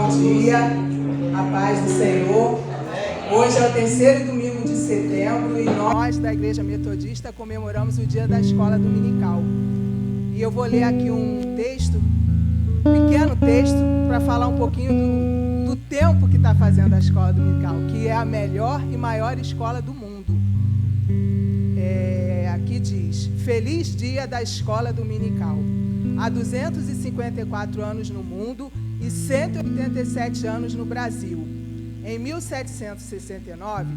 Bom dia, a paz do Senhor. Hoje é o terceiro domingo de setembro e nós da Igreja Metodista comemoramos o dia da escola dominical. E eu vou ler aqui um texto, um pequeno texto, para falar um pouquinho do tempo que está fazendo a escola dominical, que é a melhor e maior escola do mundo. Aqui diz: Feliz dia da escola dominical. Há 254 anos no mundo e 187 anos no Brasil. Em 1769,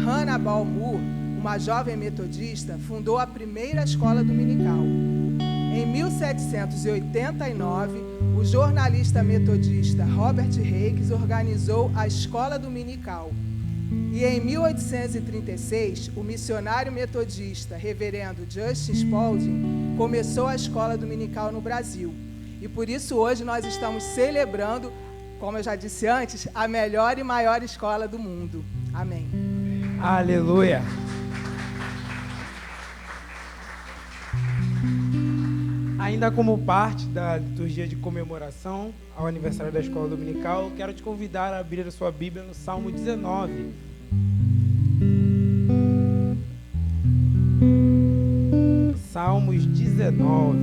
Hannah Balmoor, uma jovem metodista, fundou a primeira escola dominical. Em 1789, o jornalista metodista Robert Hakes organizou a escola dominical. E em 1836, o missionário metodista reverendo Justin Spalding começou a escola dominical no Brasil. E por isso hoje nós estamos celebrando, como eu já disse antes, a melhor e maior escola do mundo. Amém. Aleluia. Ainda como parte da liturgia de comemoração ao aniversário da escola dominical, quero te convidar a abrir a sua Bíblia no Salmo 19. Salmos 19.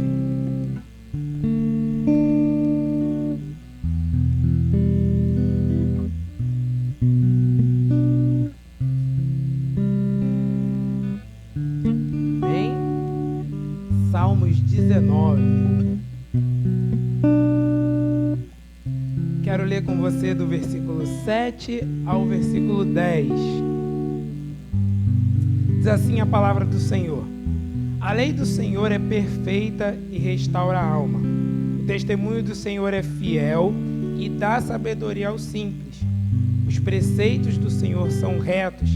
Bem, Salmos 19. Quero ler com você do versículo 7 ao versículo 10. Diz assim a palavra do Senhor: A lei do Senhor é perfeita e restaura a alma. O testemunho do Senhor é fiel e dá sabedoria aos simples. Os preceitos do Senhor são retos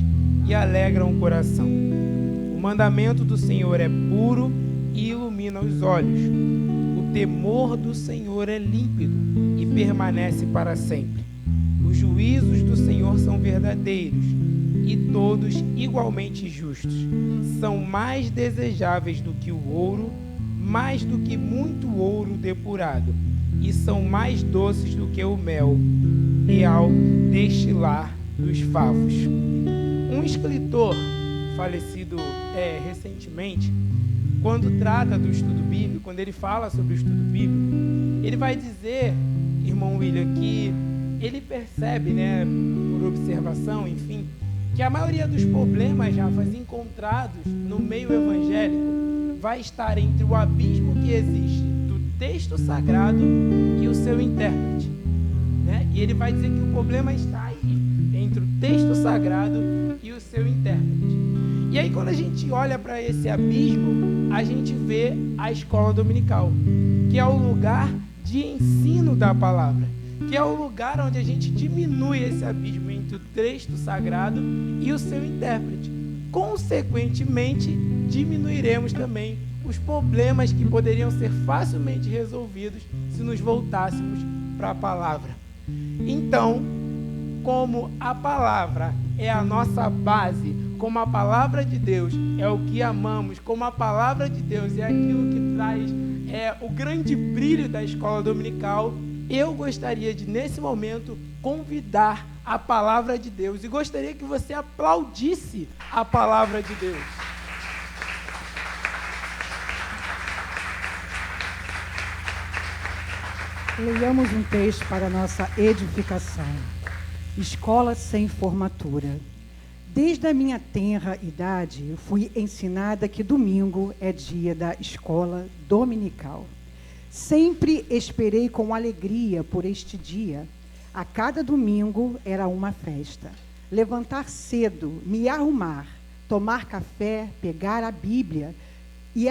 e alegram o coração. O mandamento do Senhor é puro e ilumina os olhos. O temor do Senhor é límpido e permanece para sempre. Os juízos do Senhor são verdadeiros e todos igualmente justos. São mais desejáveis do que o ouro, mais do que muito ouro depurado, e são mais doces do que o mel real destilar dos favos. Um escritor falecido recentemente, quando trata do estudo bíblico, quando ele fala sobre o estudo bíblico, ele vai dizer, irmão William, que ele percebe, por observação, enfim, que a maioria dos problemas, Rafas, encontrados no meio evangélico vai estar entre o abismo que existe do texto sagrado e o seu intérprete. E ele vai dizer que o problema está aí, entre o texto sagrado e o seu intérprete. E aí, quando a gente olha para esse abismo, a gente vê a escola dominical, que é o lugar de ensino da palavra, que é o lugar onde a gente diminui esse abismo entre o texto sagrado e o seu intérprete. Consequentemente, diminuiremos também os problemas que poderiam ser facilmente resolvidos se nos voltássemos para a palavra. Então, como a palavra é a nossa base, como a palavra de Deus é o que amamos, como a palavra de Deus é aquilo que traz o grande brilho da escola dominical, eu gostaria de, nesse momento, convidar a palavra de Deus e gostaria que você aplaudisse a palavra de Deus. Leiamos um texto para nossa edificação. Escola sem formatura. Desde a minha tenra idade, eu fui ensinada que domingo é dia da escola dominical. Sempre esperei com alegria por este dia. A cada domingo era uma festa. Levantar cedo, me arrumar, tomar café, pegar a Bíblia e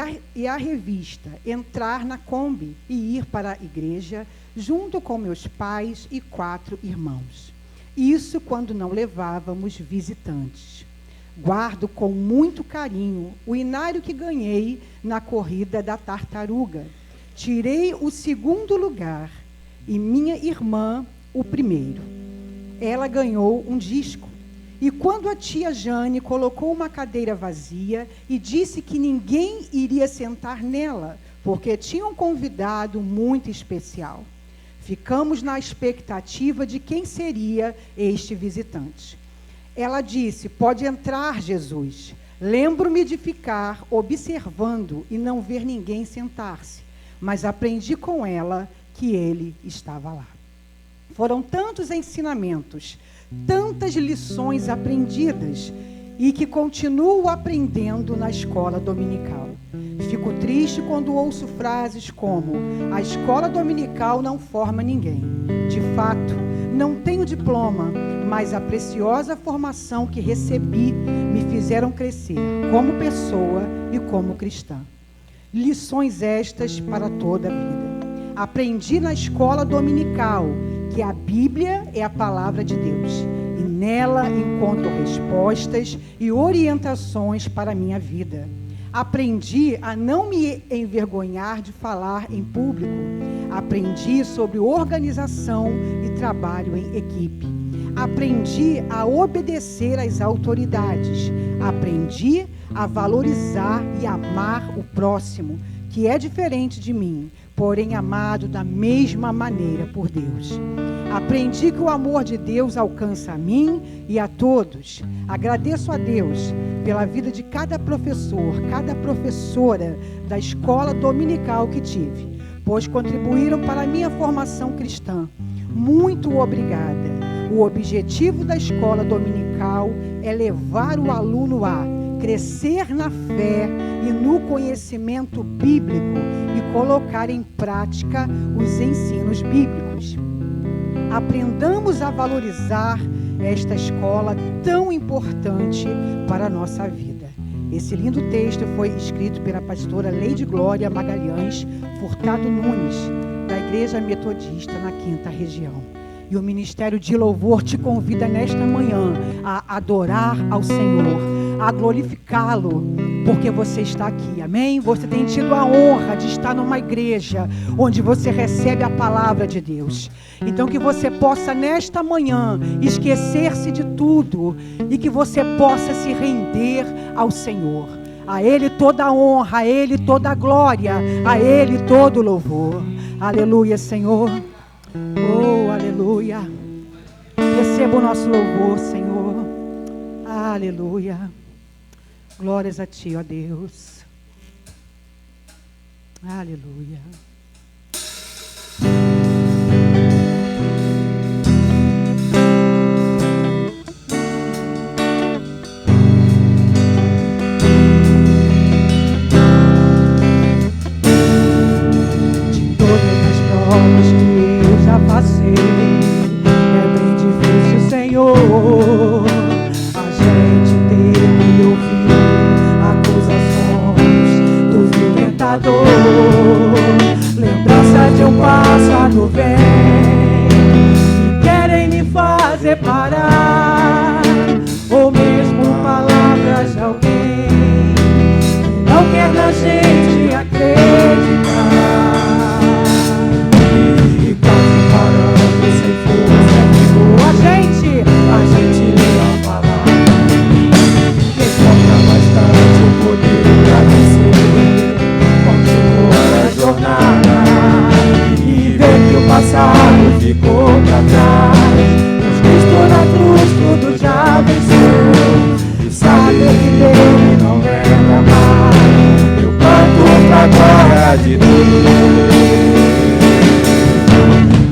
a revista, entrar na Kombi e ir para a igreja junto com meus pais e 4 irmãos. Isso quando não levávamos visitantes. Guardo com muito carinho o inário que ganhei na corrida da tartaruga. Tirei o 2º lugar e minha irmã o 1º. Ela ganhou um disco. E quando a tia Jane colocou uma cadeira vazia e disse que ninguém iria sentar nela, porque tinha um convidado muito especial, Ficamos na expectativa de quem seria este visitante. Ela disse: pode entrar, Jesus. Lembro-me de ficar observando e não ver ninguém sentar-se, mas aprendi com ela que ele estava lá. Foram tantos ensinamentos, tantas lições aprendidas e que continuo aprendendo na escola dominical. Fico triste quando ouço frases como: a escola dominical não forma ninguém. De fato, não tenho diploma, mas a preciosa formação que recebi me fizeram crescer como pessoa e como cristã. Lições estas para toda a vida. Aprendi na escola dominical que a Bíblia é a palavra de Deus e nela encontro respostas e orientações para a minha vida. Aprendi a não me envergonhar de falar em público. Aprendi sobre organização e trabalho em equipe. Aprendi a obedecer às autoridades. Aprendi a valorizar e amar o próximo, que é diferente de mim, porém amado da mesma maneira por Deus. Aprendi que o amor de Deus alcança a mim e a todos. Agradeço a Deus pela vida de cada professor, cada professora da escola dominical que tive, pois contribuíram para a minha formação cristã. Muito obrigada. O objetivo da escola dominical é levar o aluno a crescer na fé e no conhecimento bíblico e colocar em prática os ensinos bíblicos. Aprendamos a valorizar esta escola tão importante para a nossa vida. Esse lindo texto foi escrito pela pastora Leide Glória Magalhães Furtado Nunes, da Igreja Metodista na 5ª Região. E o Ministério de Louvor te convida nesta manhã a adorar ao Senhor, a glorificá-lo, porque você está aqui, amém? Você tem tido a honra de estar numa igreja onde você recebe a palavra de Deus. Então que você possa nesta manhã esquecer-se de tudo e que você possa se render ao Senhor. A Ele toda a honra, a Ele toda a glória, a Ele todo o louvor. Aleluia, Senhor. Oh, aleluia. Receba o nosso louvor, Senhor. Aleluia. Glórias a Ti, ó Deus. Aleluia. De todas as provas que eu já passei, é bem difícil, Senhor, a gente ter que ouvir acusações do vil tentador. Lembrança de um passado vem e querem me fazer parar, ou mesmo palavras de alguém que não quer na gente acreditar. E quase parando sem força, ficou a gente nem falar. Importa bastante o poder pra vencer, continuar a jornada e ver que o passado ficou pra trás. Mas Cristo na cruz tudo já venceu, e saber que dele não lembra mais. Eu canto pra glória de Deus.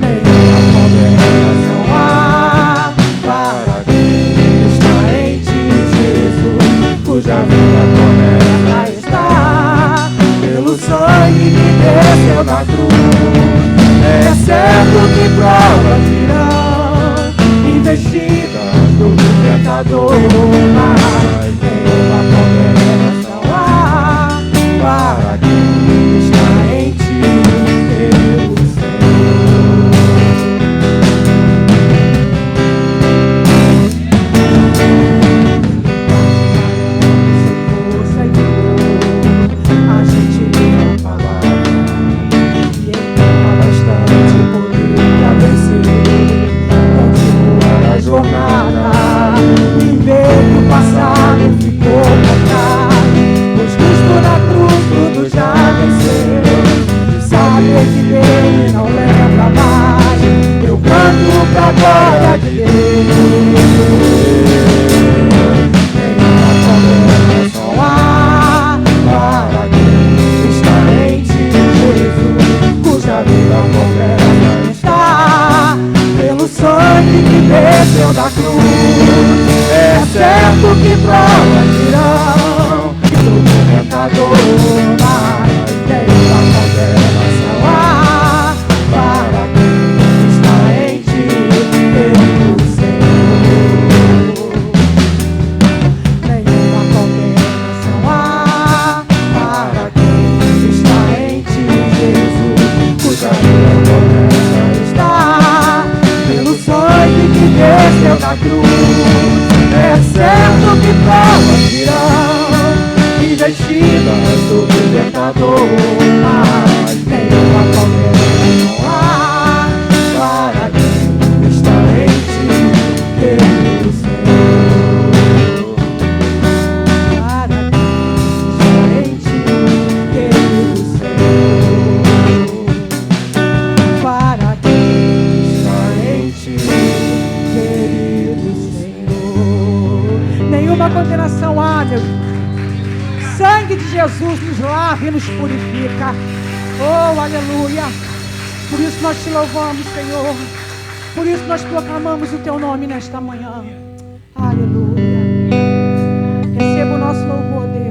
Nenhuma condenação há para quem está em Ti, Jesus, cuja vida começa está pelo sangue que desceu na cruz. É certo que provas virão, investidas do tentador, mas nenhuma condenação há para quem está em Ti, meu Senhor. Força e dor, a gente lê a palavra e encontra bastante poder pra vencer, continuar a jornada e ver que o passado glória de Deus. Nenhuma condenação há para quem está em ti, Jesus, cuja vida completa está pelo sangue que desceu da cruz. É certo que provas virão do tentador, mas nenhuma condenação há para quem está em ti, querido Senhor. Nenhuma condenação há para quem está em ti, Jesus, cuja vida completa está pelo sangue que desceu da cruz. É certo que provas virão, investidas do tentador, mas nenhuma condenação há para quem está em ti, querido Senhor. Para quem está em ti, querido Senhor. Para quem está em ti, querido Senhor. Nenhuma condenação há, meu Deus. Sangue de Jesus nos lava e nos purifica. Oh, aleluia. Por isso nós te louvamos, Senhor. Por isso nós proclamamos o teu nome nesta manhã. Aleluia. Receba o nosso louvor, Deus.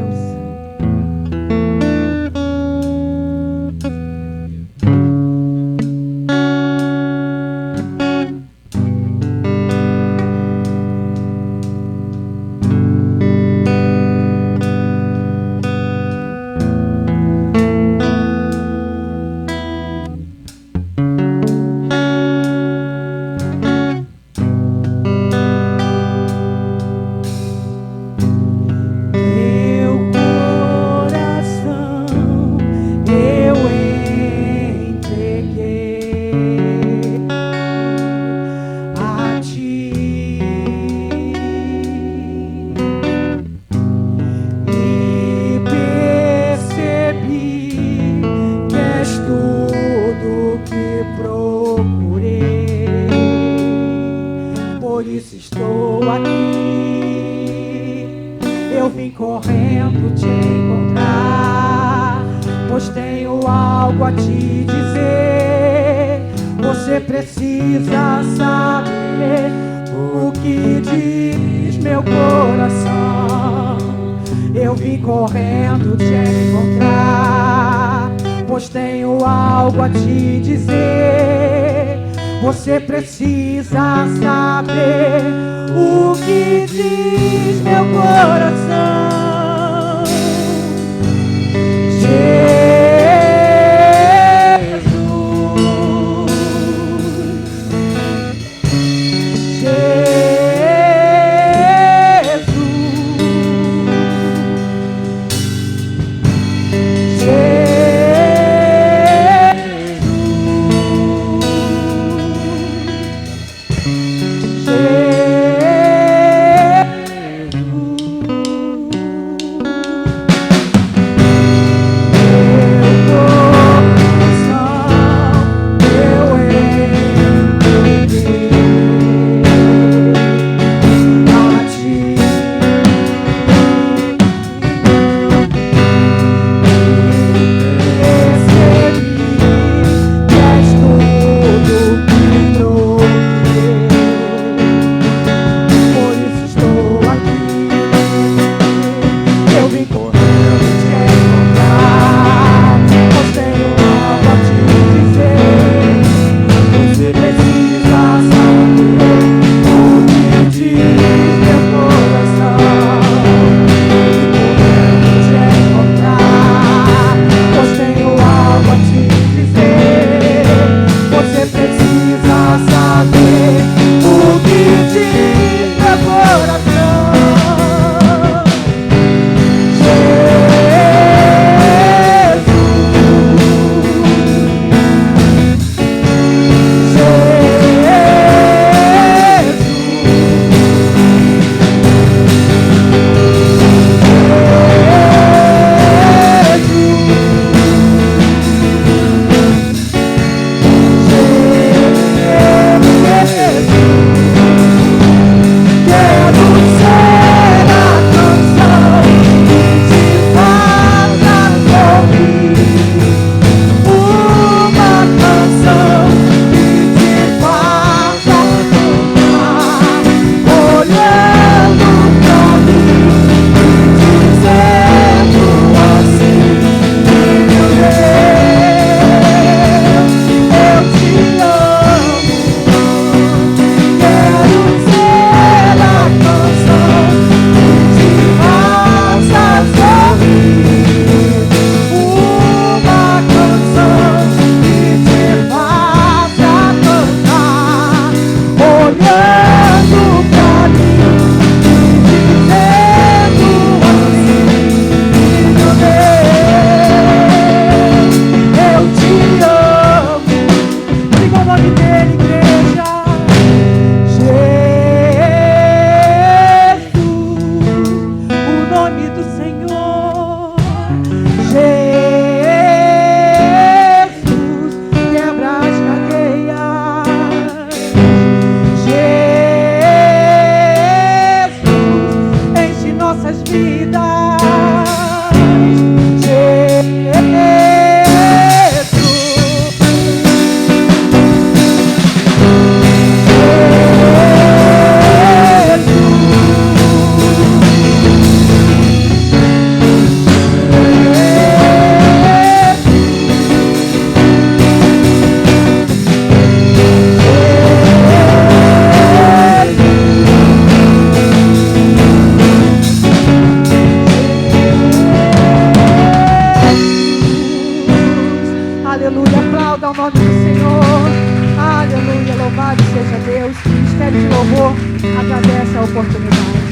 Você precisa saber o que diz meu coração. louvor, agradece a oportunidade.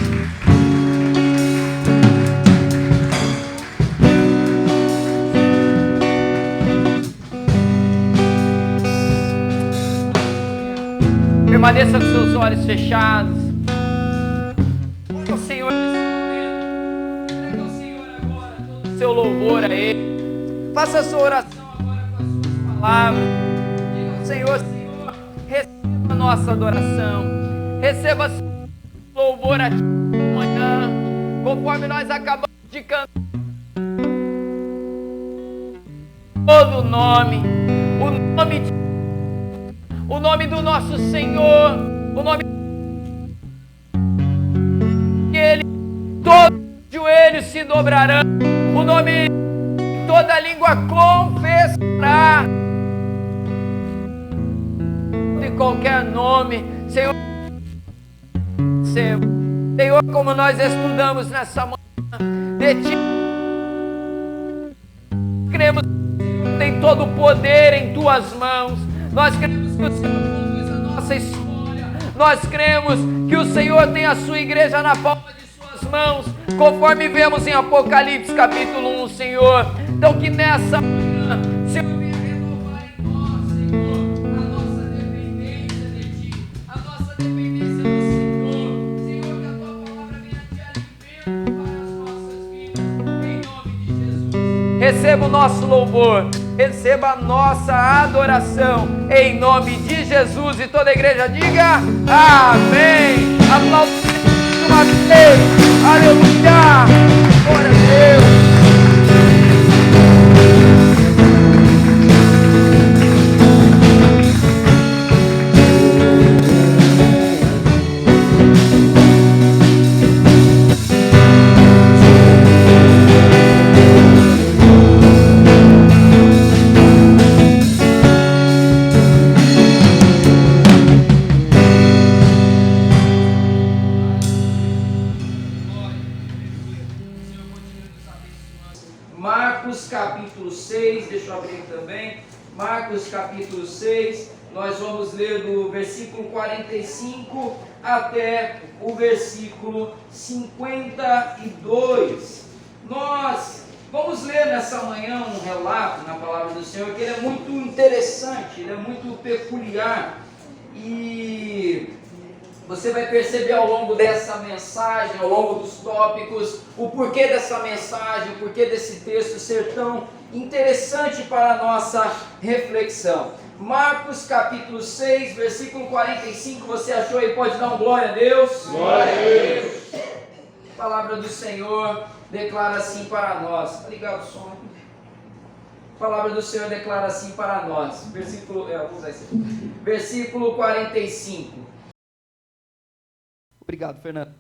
Permaneça com seus olhos fechados. Olha o Senhor nesse momento. Entrega ao Senhor agora todo o seu louvor a Ele. Faça a sua oração agora com as suas palavras. Diga ao Senhor, Senhor, receba a nossa adoração. Receba o louvor a Ti amanhã. Conforme nós acabamos de cantar. Todo o nome de o nome do nosso Senhor, o nome que Ele, todos os joelhos se dobrarão, o nome que toda língua confessará, de qualquer nome, Senhor, Senhor, como nós estudamos nessa manhã, de Ti, cremos que o Senhor tem todo o poder em Tuas mãos. Nós cremos que o Senhor conduz a nossa história. Nós cremos que o Senhor tem a sua igreja na palma de suas mãos, conforme vemos em Apocalipse capítulo 1, Senhor. Então que nessa manhã, Senhor, venha renovar em nós, Senhor, a nossa dependência de Ti, a nossa dependência do Senhor. Senhor, que a Tua palavra venha de alimento para as nossas vidas, em nome de Jesus. Receba o nosso louvor. Receba a nossa adoração, em nome de Jesus, e toda a igreja diga amém. Aplausos uma vez, aleluia, glória a Deus. Capítulo 6, deixa eu abrir também, Marcos capítulo 6, nós vamos ler do versículo 45 até o versículo 52. Nós vamos ler nessa manhã um relato na palavra do Senhor, que ele é muito interessante, ele é muito peculiar, e você vai perceber ao longo dessa mensagem, ao longo dos tópicos, o porquê dessa mensagem, o porquê desse texto ser tão interessante para a nossa reflexão. Marcos capítulo 6, versículo 45, você achou aí? Pode dar um glória a Deus? Glória a Deus! A palavra do Senhor declara assim para nós. Ligado o som. A palavra do Senhor declara assim para nós. Versículo 45. Obrigado, Fernando.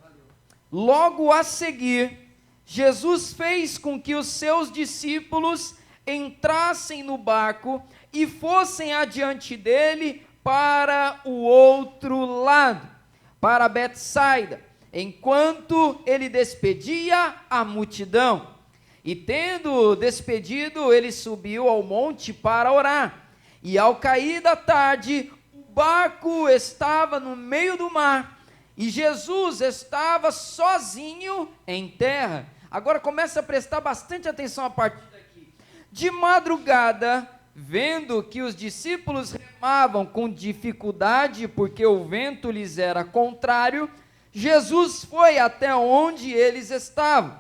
Logo a seguir, Jesus fez com que os seus discípulos entrassem no barco e fossem adiante dele para o outro lado, para Betsaida, enquanto ele despedia a multidão. E tendo despedido, ele subiu ao monte para orar. E ao cair da tarde, o barco estava no meio do mar, e Jesus estava sozinho em terra. Agora começa a prestar bastante atenção a partir daqui. De madrugada, vendo que os discípulos remavam com dificuldade, porque o vento lhes era contrário, Jesus foi até onde eles estavam,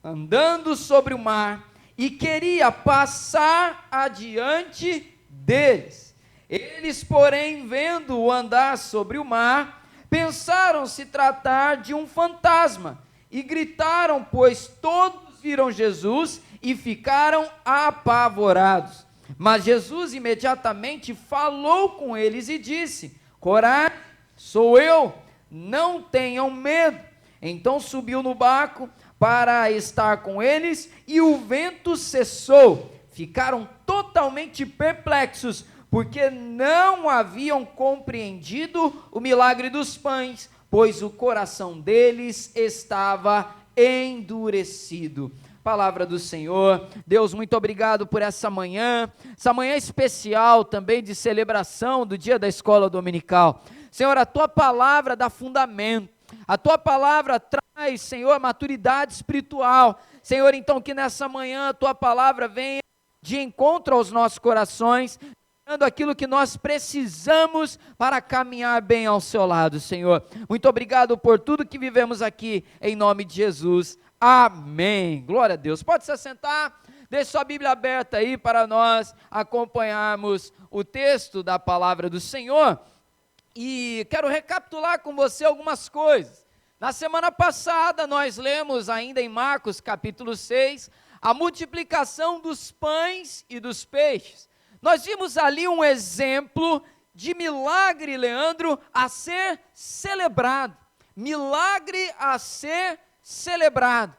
andando sobre o mar, e queria passar adiante deles. Eles, porém, vendo-o andar sobre o mar, pensaram se tratar de um fantasma, e gritaram, pois todos viram Jesus e ficaram apavorados. Mas Jesus imediatamente falou com eles e disse: coragem, sou eu, não tenham medo. Então subiu no barco para estar com eles, e o vento cessou. Ficaram totalmente perplexos, porque não haviam compreendido o milagre dos pães, pois o coração deles estava endurecido. Palavra do Senhor. Deus, muito obrigado por essa manhã especial também de celebração do dia da escola dominical. Senhor, a Tua palavra dá fundamento, a Tua palavra traz, Senhor, maturidade espiritual. Senhor, então que nessa manhã a Tua palavra venha de encontro aos nossos corações, dando aquilo que nós precisamos para caminhar bem ao Seu lado, Senhor. Muito obrigado por tudo que vivemos aqui, em nome de Jesus. Amém. Glória a Deus. Pode se assentar, deixe sua Bíblia aberta aí para nós acompanharmos o texto da palavra do Senhor. E quero recapitular com você algumas coisas. Na semana passada nós lemos ainda em Marcos capítulo 6, a multiplicação dos pães e dos peixes. Nós vimos ali um exemplo de milagre, Leandro, a ser celebrado. Milagre a ser celebrado.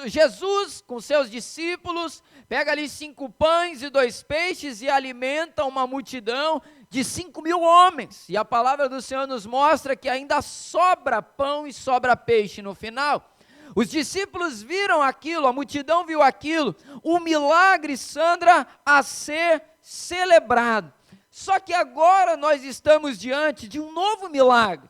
Jesus, com seus discípulos, pega ali 5 pães e 2 peixes e alimenta uma multidão de 5.000 homens. E a palavra do Senhor nos mostra que ainda sobra pão e sobra peixe no final. Os discípulos viram aquilo, a multidão viu aquilo, um milagre, Sandra, a ser celebrado. Só que agora nós estamos diante de um novo milagre,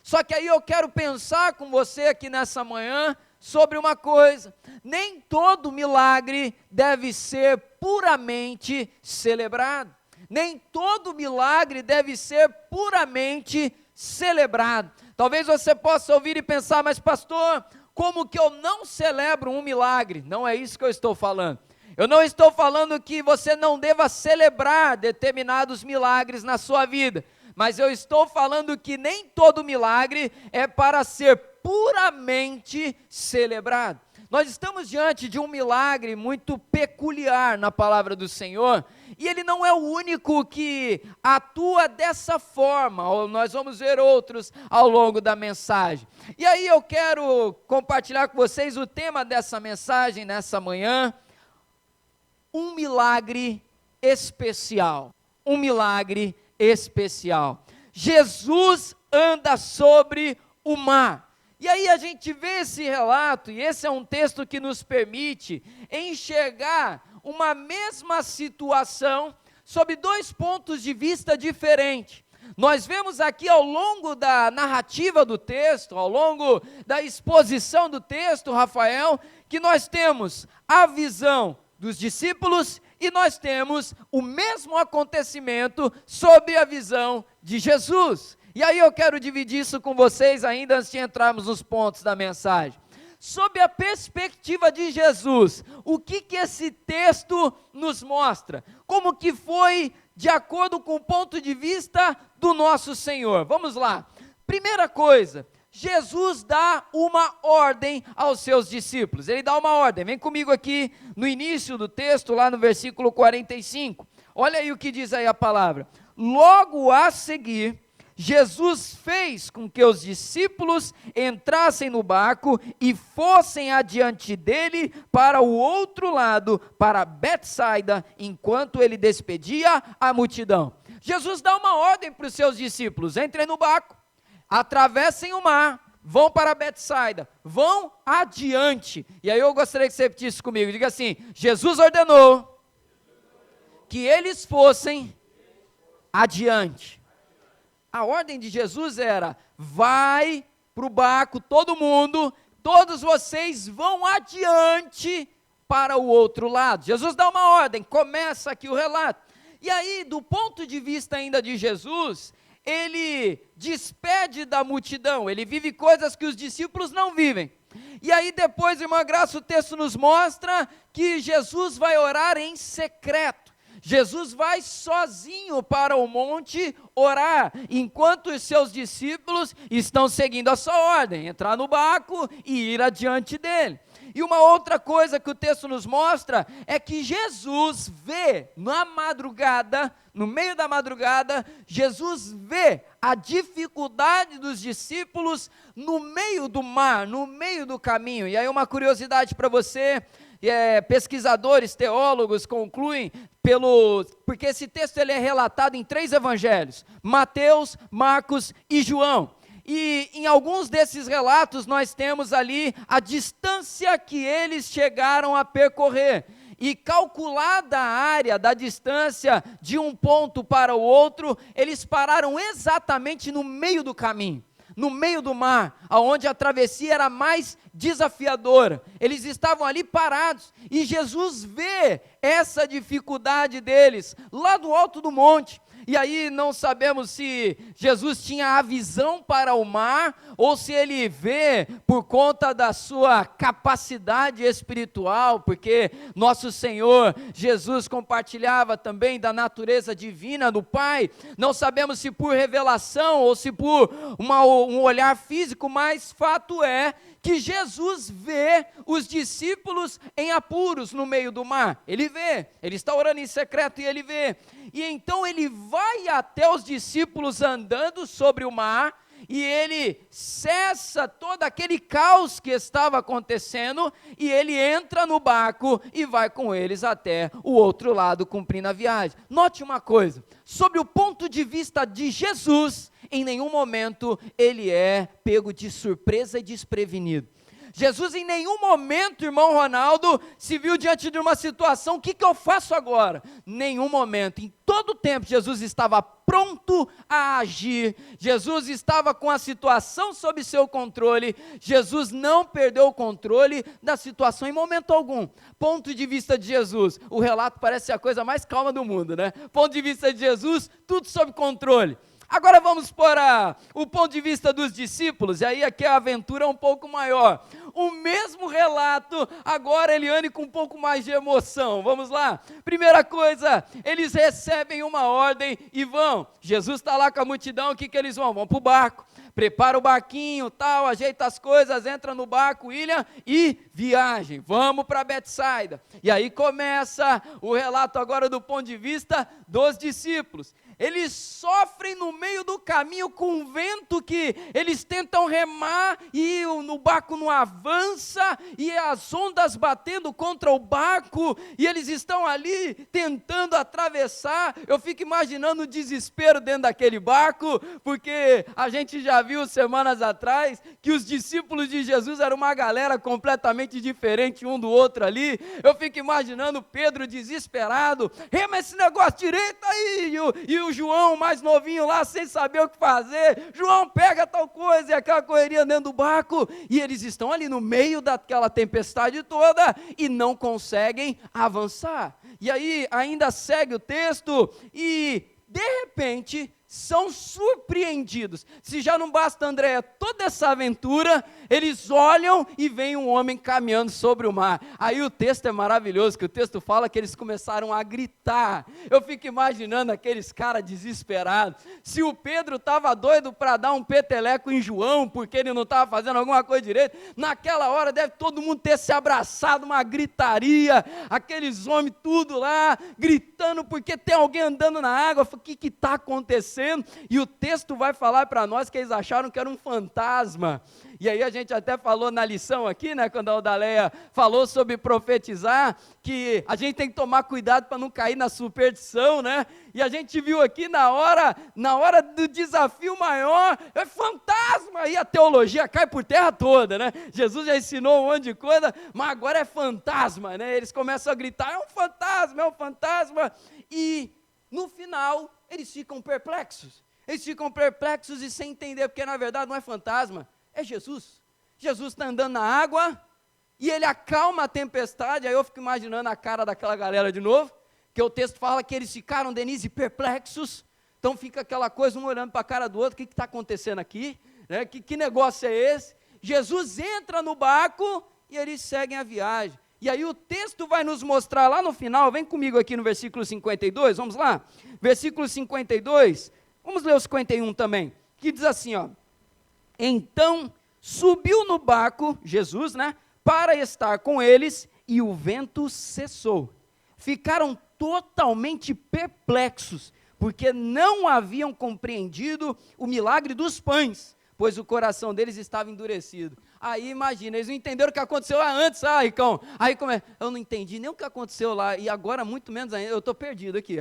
Só que aí eu quero pensar com você aqui nessa manhã sobre uma coisa: nem todo milagre deve ser puramente celebrado. Nem todo milagre deve ser puramente celebrado. Talvez você possa ouvir e pensar, mas pastor, como que eu não celebro um milagre? Não é isso que eu estou falando. Eu não estou falando que você não deva celebrar determinados milagres na sua vida, mas eu estou falando que nem todo milagre é para ser puramente celebrado. Nós estamos diante de um milagre muito peculiar na palavra do Senhor, e ele não é o único que atua dessa forma, nós vamos ver outros ao longo da mensagem. E aí eu quero compartilhar com vocês o tema dessa mensagem nessa manhã: um milagre especial. Um milagre especial. Jesus anda sobre o mar. E aí a gente vê esse relato, e esse é um texto que nos permite enxergar uma mesma situação sob 2 pontos de vista diferentes. Nós vemos aqui ao longo da narrativa do texto, ao longo da exposição do texto, Rafael, que nós temos a visão dos discípulos e nós temos o mesmo acontecimento sob a visão de Jesus. E aí eu quero dividir isso com vocês ainda antes de entrarmos nos pontos da mensagem. Sob a perspectiva de Jesus, o que esse texto nos mostra? Como que foi de acordo com o ponto de vista do nosso Senhor? Vamos lá. Primeira coisa, Jesus dá uma ordem aos seus discípulos. Ele dá uma ordem. Vem comigo aqui no início do texto, lá no versículo 45. Olha aí o que diz aí a palavra. Logo a seguir, Jesus fez com que os discípulos entrassem no barco e fossem adiante dele para o outro lado, para Betsaida, enquanto ele despedia a multidão. Jesus dá uma ordem para os seus discípulos: entrem no barco, atravessem o mar, vão para Betsaida, vão adiante. E aí eu gostaria que você repetisse comigo, diga assim: Jesus ordenou que eles fossem adiante. A ordem de Jesus era: vai para o barco, todo mundo, todos vocês vão adiante para o outro lado. Jesus dá uma ordem, começa aqui o relato. E aí, do ponto de vista ainda de Jesus, ele despede da multidão, ele vive coisas que os discípulos não vivem. E aí depois, irmã Graça, o texto nos mostra que Jesus vai orar em secreto. Jesus vai sozinho para o monte orar, enquanto os seus discípulos estão seguindo a sua ordem, entrar no barco e ir adiante dele. E uma outra coisa que o texto nos mostra é que Jesus vê na madrugada, no meio da madrugada, Jesus vê a dificuldade dos discípulos no meio do mar, no meio do caminho. E aí uma curiosidade para você: pesquisadores, teólogos concluem, porque esse texto ele é relatado em 3 evangelhos, Mateus, Marcos e João. E em alguns desses relatos nós temos ali a distância que eles chegaram a percorrer. e calculada a área da distância de um ponto para o outro, eles pararam exatamente no meio do caminho, no meio do mar, onde a travessia era mais desafiadora. Eles estavam ali parados, e Jesus vê essa dificuldade deles, lá do alto do monte. E aí não sabemos se Jesus tinha a visão para o mar, ou se ele vê por conta da sua capacidade espiritual, porque nosso Senhor Jesus compartilhava também da natureza divina do Pai. Não sabemos se por revelação ou se por um olhar físico, mas fato é que Jesus vê os discípulos em apuros no meio do mar. Ele vê, ele está orando em secreto e ele vê. E então ele vai até os discípulos andando sobre o mar, e ele cessa todo aquele caos que estava acontecendo, e ele entra no barco e vai com eles até o outro lado, cumprindo a viagem. Note uma coisa, sobre o ponto de vista de Jesus, em nenhum momento ele é pego de surpresa e desprevenido. Jesus em nenhum momento, irmão Ronaldo, se viu diante de uma situação, o que eu faço agora? Nenhum momento, em todo o tempo Jesus estava pronto a agir, Jesus estava com a situação sob seu controle, Jesus não perdeu o controle da situação em momento algum. Ponto de vista de Jesus, o relato parece ser a coisa mais calma do mundo, né? Ponto de vista de Jesus, tudo sob controle. Agora vamos para o ponto de vista dos discípulos, e aí aqui a aventura é um pouco maior. O mesmo relato, agora Eliane com um pouco mais de emoção. Vamos lá? Primeira coisa, eles recebem uma ordem e vão. Jesus está lá com a multidão, o que eles vão? Vão para o barco. Prepara o barquinho, tal, ajeita as coisas, entra no barco, William, e viagem, vamos para Betsaida. E aí começa o relato agora do ponto de vista dos discípulos. Eles sofrem no meio do caminho com um vento que eles tentam remar e o barco não avança, e as ondas batendo contra o barco, e eles estão ali tentando atravessar. Eu fico imaginando o desespero dentro daquele barco, porque a gente já viu semanas atrás que os discípulos de Jesus eram uma galera completamente diferente um do outro ali. Eu fico imaginando Pedro desesperado, rema esse negócio direito aí, e o João mais novinho lá sem saber o que fazer, João pega tal coisa, e aquela correria dentro do barco, e eles estão ali no meio daquela tempestade toda e não conseguem avançar. E aí ainda segue o texto e de repente são surpreendidos. Se já não basta, Andréia, toda essa aventura, eles olham e vem um homem caminhando sobre o mar. Aí o texto é maravilhoso, que o texto fala que eles começaram a gritar. Eu fico imaginando aqueles caras desesperados. Se o Pedro estava doido para dar um peteleco em João, porque ele não estava fazendo alguma coisa direito, naquela hora deve todo mundo ter se abraçado, uma gritaria, aqueles homens tudo lá, gritando, porque tem alguém andando na água. O que está acontecendo? E o texto vai falar para nós que eles acharam que era um fantasma. E aí a gente até falou na lição aqui, né, quando a Odaleia falou sobre profetizar, que a gente tem que tomar cuidado para não cair na superstição, né? E a gente viu aqui na hora do desafio maior, é fantasma, e a teologia cai por terra toda, né? Jesus já ensinou um monte de coisa, mas agora é fantasma, né? Eles começam a gritar, é um fantasma, e no final eles ficam perplexos e sem entender, porque na verdade não é fantasma, é Jesus. Jesus está andando na água e ele acalma a tempestade. Aí eu fico imaginando a cara daquela galera de novo, que o texto fala que eles ficaram, Denise, perplexos. Então fica aquela coisa, um olhando para a cara do outro, o que está acontecendo aqui? Né? Que negócio é esse? Jesus entra no barco e eles seguem a viagem. E aí o texto vai nos mostrar lá no final, vem comigo aqui no versículo 52, vamos lá? Versículo 52, vamos ler o 51 também, que diz assim, ó: então subiu no barco, Jesus, né, para estar com eles, e o vento cessou. Ficaram totalmente perplexos, porque não haviam compreendido o milagre dos pães, pois o coração deles estava endurecido. Aí imagina, eles não entenderam o que aconteceu lá antes, Ricão. Aí eu não entendi nem o que aconteceu lá, e agora muito menos ainda, eu estou perdido aqui,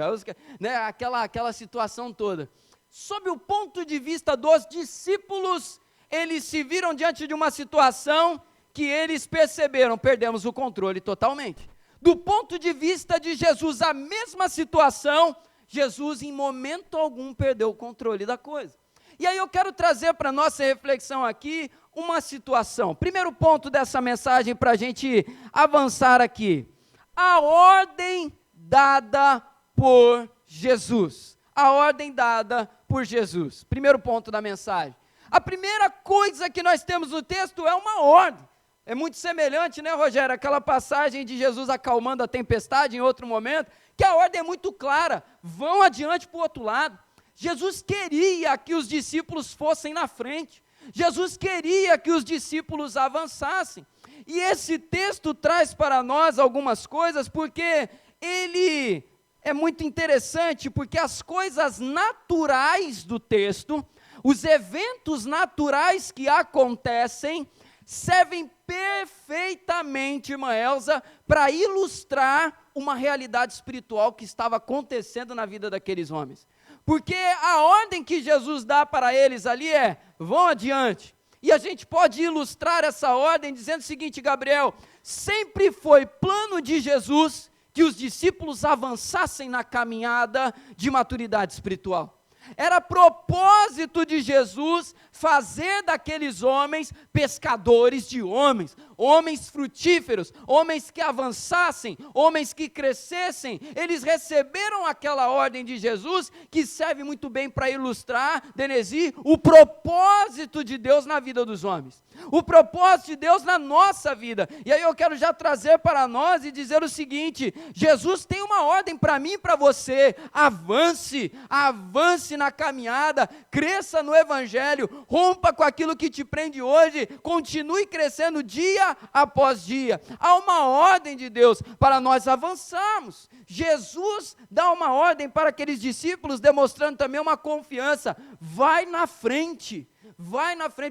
né, aquela situação toda. Sob o ponto de vista dos discípulos, eles se viram diante de uma situação que eles perceberam, perdemos o controle totalmente. Do ponto de vista de Jesus, a mesma situação, Jesus em momento algum perdeu o controle da coisa. E aí eu quero trazer para a nossa reflexão aqui uma situação. Primeiro ponto dessa mensagem para a gente avançar aqui. A ordem dada por Jesus. A ordem dada por Jesus. Primeiro ponto da mensagem. A primeira coisa que nós temos no texto é uma ordem. É muito semelhante, né, Rogério, aquela passagem de Jesus acalmando a tempestade em outro momento, que a ordem é muito clara, vão adiante para o outro lado. Jesus queria que os discípulos fossem na frente, Jesus queria que os discípulos avançassem, e esse texto traz para nós algumas coisas, porque ele é muito interessante, porque as coisas naturais do texto, os eventos naturais que acontecem, servem perfeitamente, irmã Elza, para ilustrar uma realidade espiritual que estava acontecendo na vida daqueles homens. Porque a ordem que Jesus dá para eles ali é, vão adiante. E a gente pode ilustrar essa ordem dizendo o seguinte, Gabriel, sempre foi plano de Jesus que os discípulos avançassem na caminhada de maturidade espiritual. Era propósito de Jesus fazer daqueles homens pescadores de homens, homens frutíferos, homens que avançassem, homens que crescessem. Eles receberam aquela ordem de Jesus, que serve muito bem para ilustrar, Denesi, o propósito de Deus na vida dos homens, o propósito de Deus na nossa vida. E aí eu quero já trazer para nós e dizer o seguinte, Jesus tem uma ordem para mim e para você, avance, avance na caminhada, cresça no Evangelho, rompa com aquilo que te prende hoje, continue crescendo dia após dia. Há uma ordem de Deus para nós avançarmos. Jesus dá uma ordem para aqueles discípulos, demonstrando também uma confiança, vai na frente,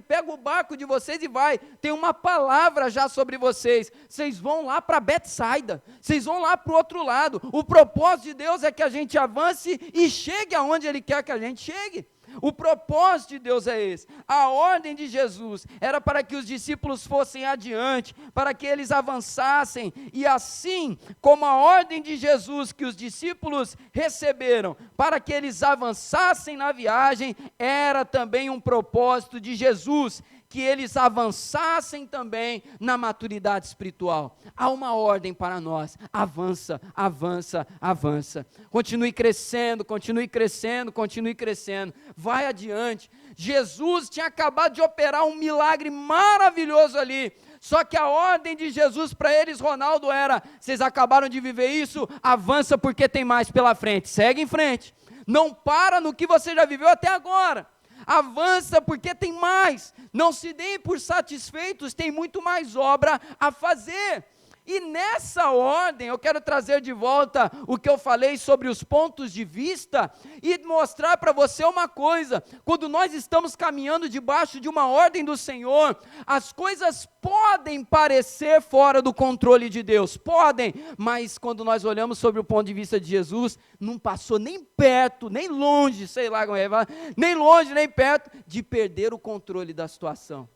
pega o barco de vocês e vai, tem uma palavra já sobre vocês, vocês vão lá para Betsaida, vocês vão lá para o outro lado, o propósito de Deus é que a gente avance e chegue aonde Ele quer que a gente chegue. O propósito de Deus é esse. A ordem de Jesus era para que os discípulos fossem adiante, para que eles avançassem, e assim como a ordem de Jesus que os discípulos receberam, para que eles avançassem na viagem, era também um propósito de Jesus, que eles avançassem também na maturidade espiritual. Há uma ordem para nós, avança, avança, avança, continue crescendo, continue crescendo, continue crescendo, vai adiante. Jesus tinha acabado de operar um milagre maravilhoso ali, só que a ordem de Jesus para eles, Ronaldo, era, vocês acabaram de viver isso, avança porque tem mais pela frente, segue em frente, não para no que você já viveu até agora, avança porque tem mais, não se deem por satisfeitos, tem muito mais obra a fazer. E nessa ordem, eu quero trazer de volta o que eu falei sobre os pontos de vista e mostrar para você uma coisa, quando nós estamos caminhando debaixo de uma ordem do Senhor, as coisas podem parecer fora do controle de Deus, podem, mas quando nós olhamos sobre o ponto de vista de Jesus, não passou nem perto, nem longe, sei lá como é, nem longe, nem perto, de perder o controle da situação.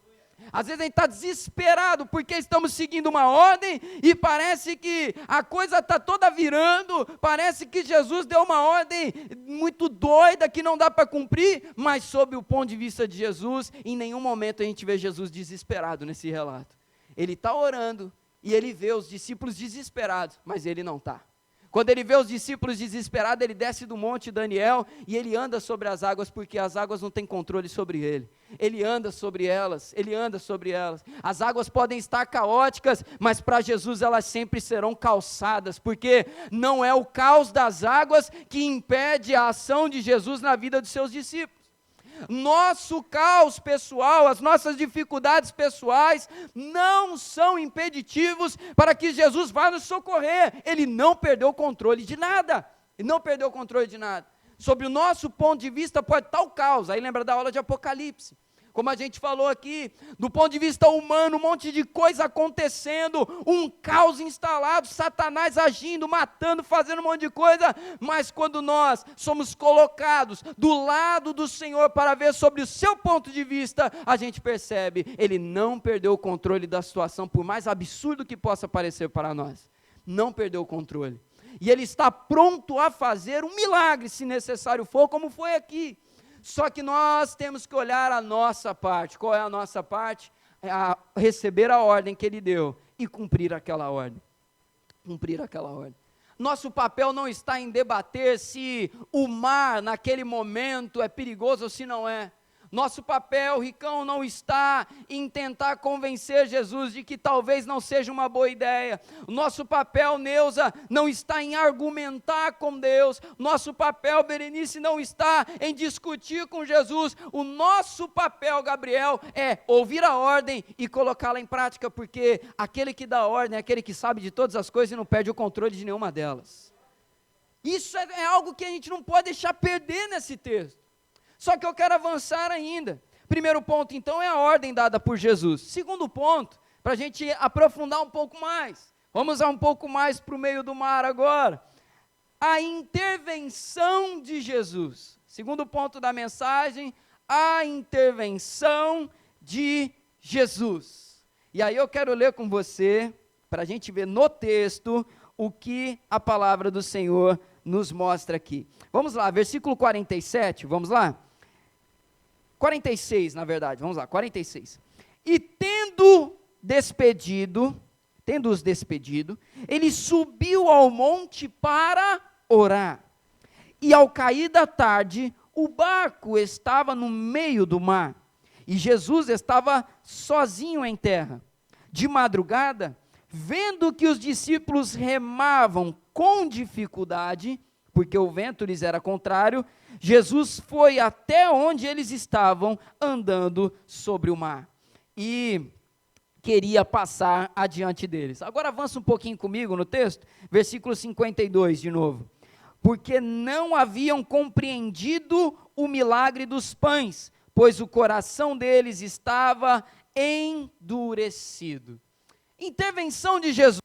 Às vezes a gente está desesperado, porque estamos seguindo uma ordem, e parece que a coisa está toda virando, parece que Jesus deu uma ordem muito doida, que não dá para cumprir, mas sob o ponto de vista de Jesus, em nenhum momento a gente vê Jesus desesperado nesse relato. Ele está orando, e ele vê os discípulos desesperados, mas ele não está. Quando ele vê os discípulos desesperados, ele desce do monte Daniel, e ele anda sobre as águas, porque as águas não têm controle sobre ele. Ele anda sobre elas, ele anda sobre elas. As águas podem estar caóticas, mas para Jesus elas sempre serão calçadas, porque não é o caos das águas que impede a ação de Jesus na vida dos seus discípulos. Nosso caos pessoal, as nossas dificuldades pessoais não são impeditivos para que Jesus vá nos socorrer. Ele não perdeu o controle de nada, ele não perdeu o controle de nada. Sob o nosso ponto de vista pode estar o caos, aí lembra da aula de Apocalipse, como a gente falou aqui, do ponto de vista humano, um monte de coisa acontecendo, um caos instalado, Satanás agindo, matando, fazendo um monte de coisa, mas quando nós somos colocados do lado do Senhor para ver sobre o seu ponto de vista, a gente percebe, ele não perdeu o controle da situação, por mais absurdo que possa parecer para nós. não perdeu o controle. E Ele está pronto a fazer um milagre, se necessário for, como foi aqui. Só que nós temos que olhar a nossa parte. Qual é a nossa parte? É receber a ordem que Ele deu e cumprir aquela ordem. Cumprir aquela ordem. Nosso papel não está em debater se o mar naquele momento é perigoso ou se não é. Nosso papel, Ricão, não está em tentar convencer Jesus de que talvez não seja uma boa ideia. Nosso papel, Neuza, não está em argumentar com Deus. Nosso papel, Berenice, não está em discutir com Jesus. O nosso papel, Gabriel, é ouvir a ordem e colocá-la em prática, porque aquele que dá a ordem é aquele que sabe de todas as coisas e não perde o controle de nenhuma delas. Isso é algo que a gente não pode deixar perder nesse texto. Só que eu quero avançar ainda. Primeiro ponto, então, é a ordem dada por Jesus. Segundo ponto, para a gente aprofundar um pouco mais. Vamos um pouco mais para o meio do mar agora. A intervenção de Jesus. Segundo ponto da mensagem, a intervenção de Jesus. E aí eu quero ler com você, para a gente ver no texto, o que a palavra do Senhor nos mostra aqui. Vamos lá, versículo 47, vamos lá? 46, na verdade, vamos lá, 46. E tendo-os despedido, ele subiu ao monte para orar. E ao cair da tarde, o barco estava no meio do mar, e Jesus estava sozinho em terra. De madrugada, vendo que os discípulos remavam com dificuldade, porque o vento lhes era contrário, Jesus foi até onde eles estavam andando sobre o mar e queria passar adiante deles. Agora avança um pouquinho comigo no texto, versículo 52 de novo. Porque não haviam compreendido o milagre dos pães, pois o coração deles estava endurecido. Intervenção de Jesus.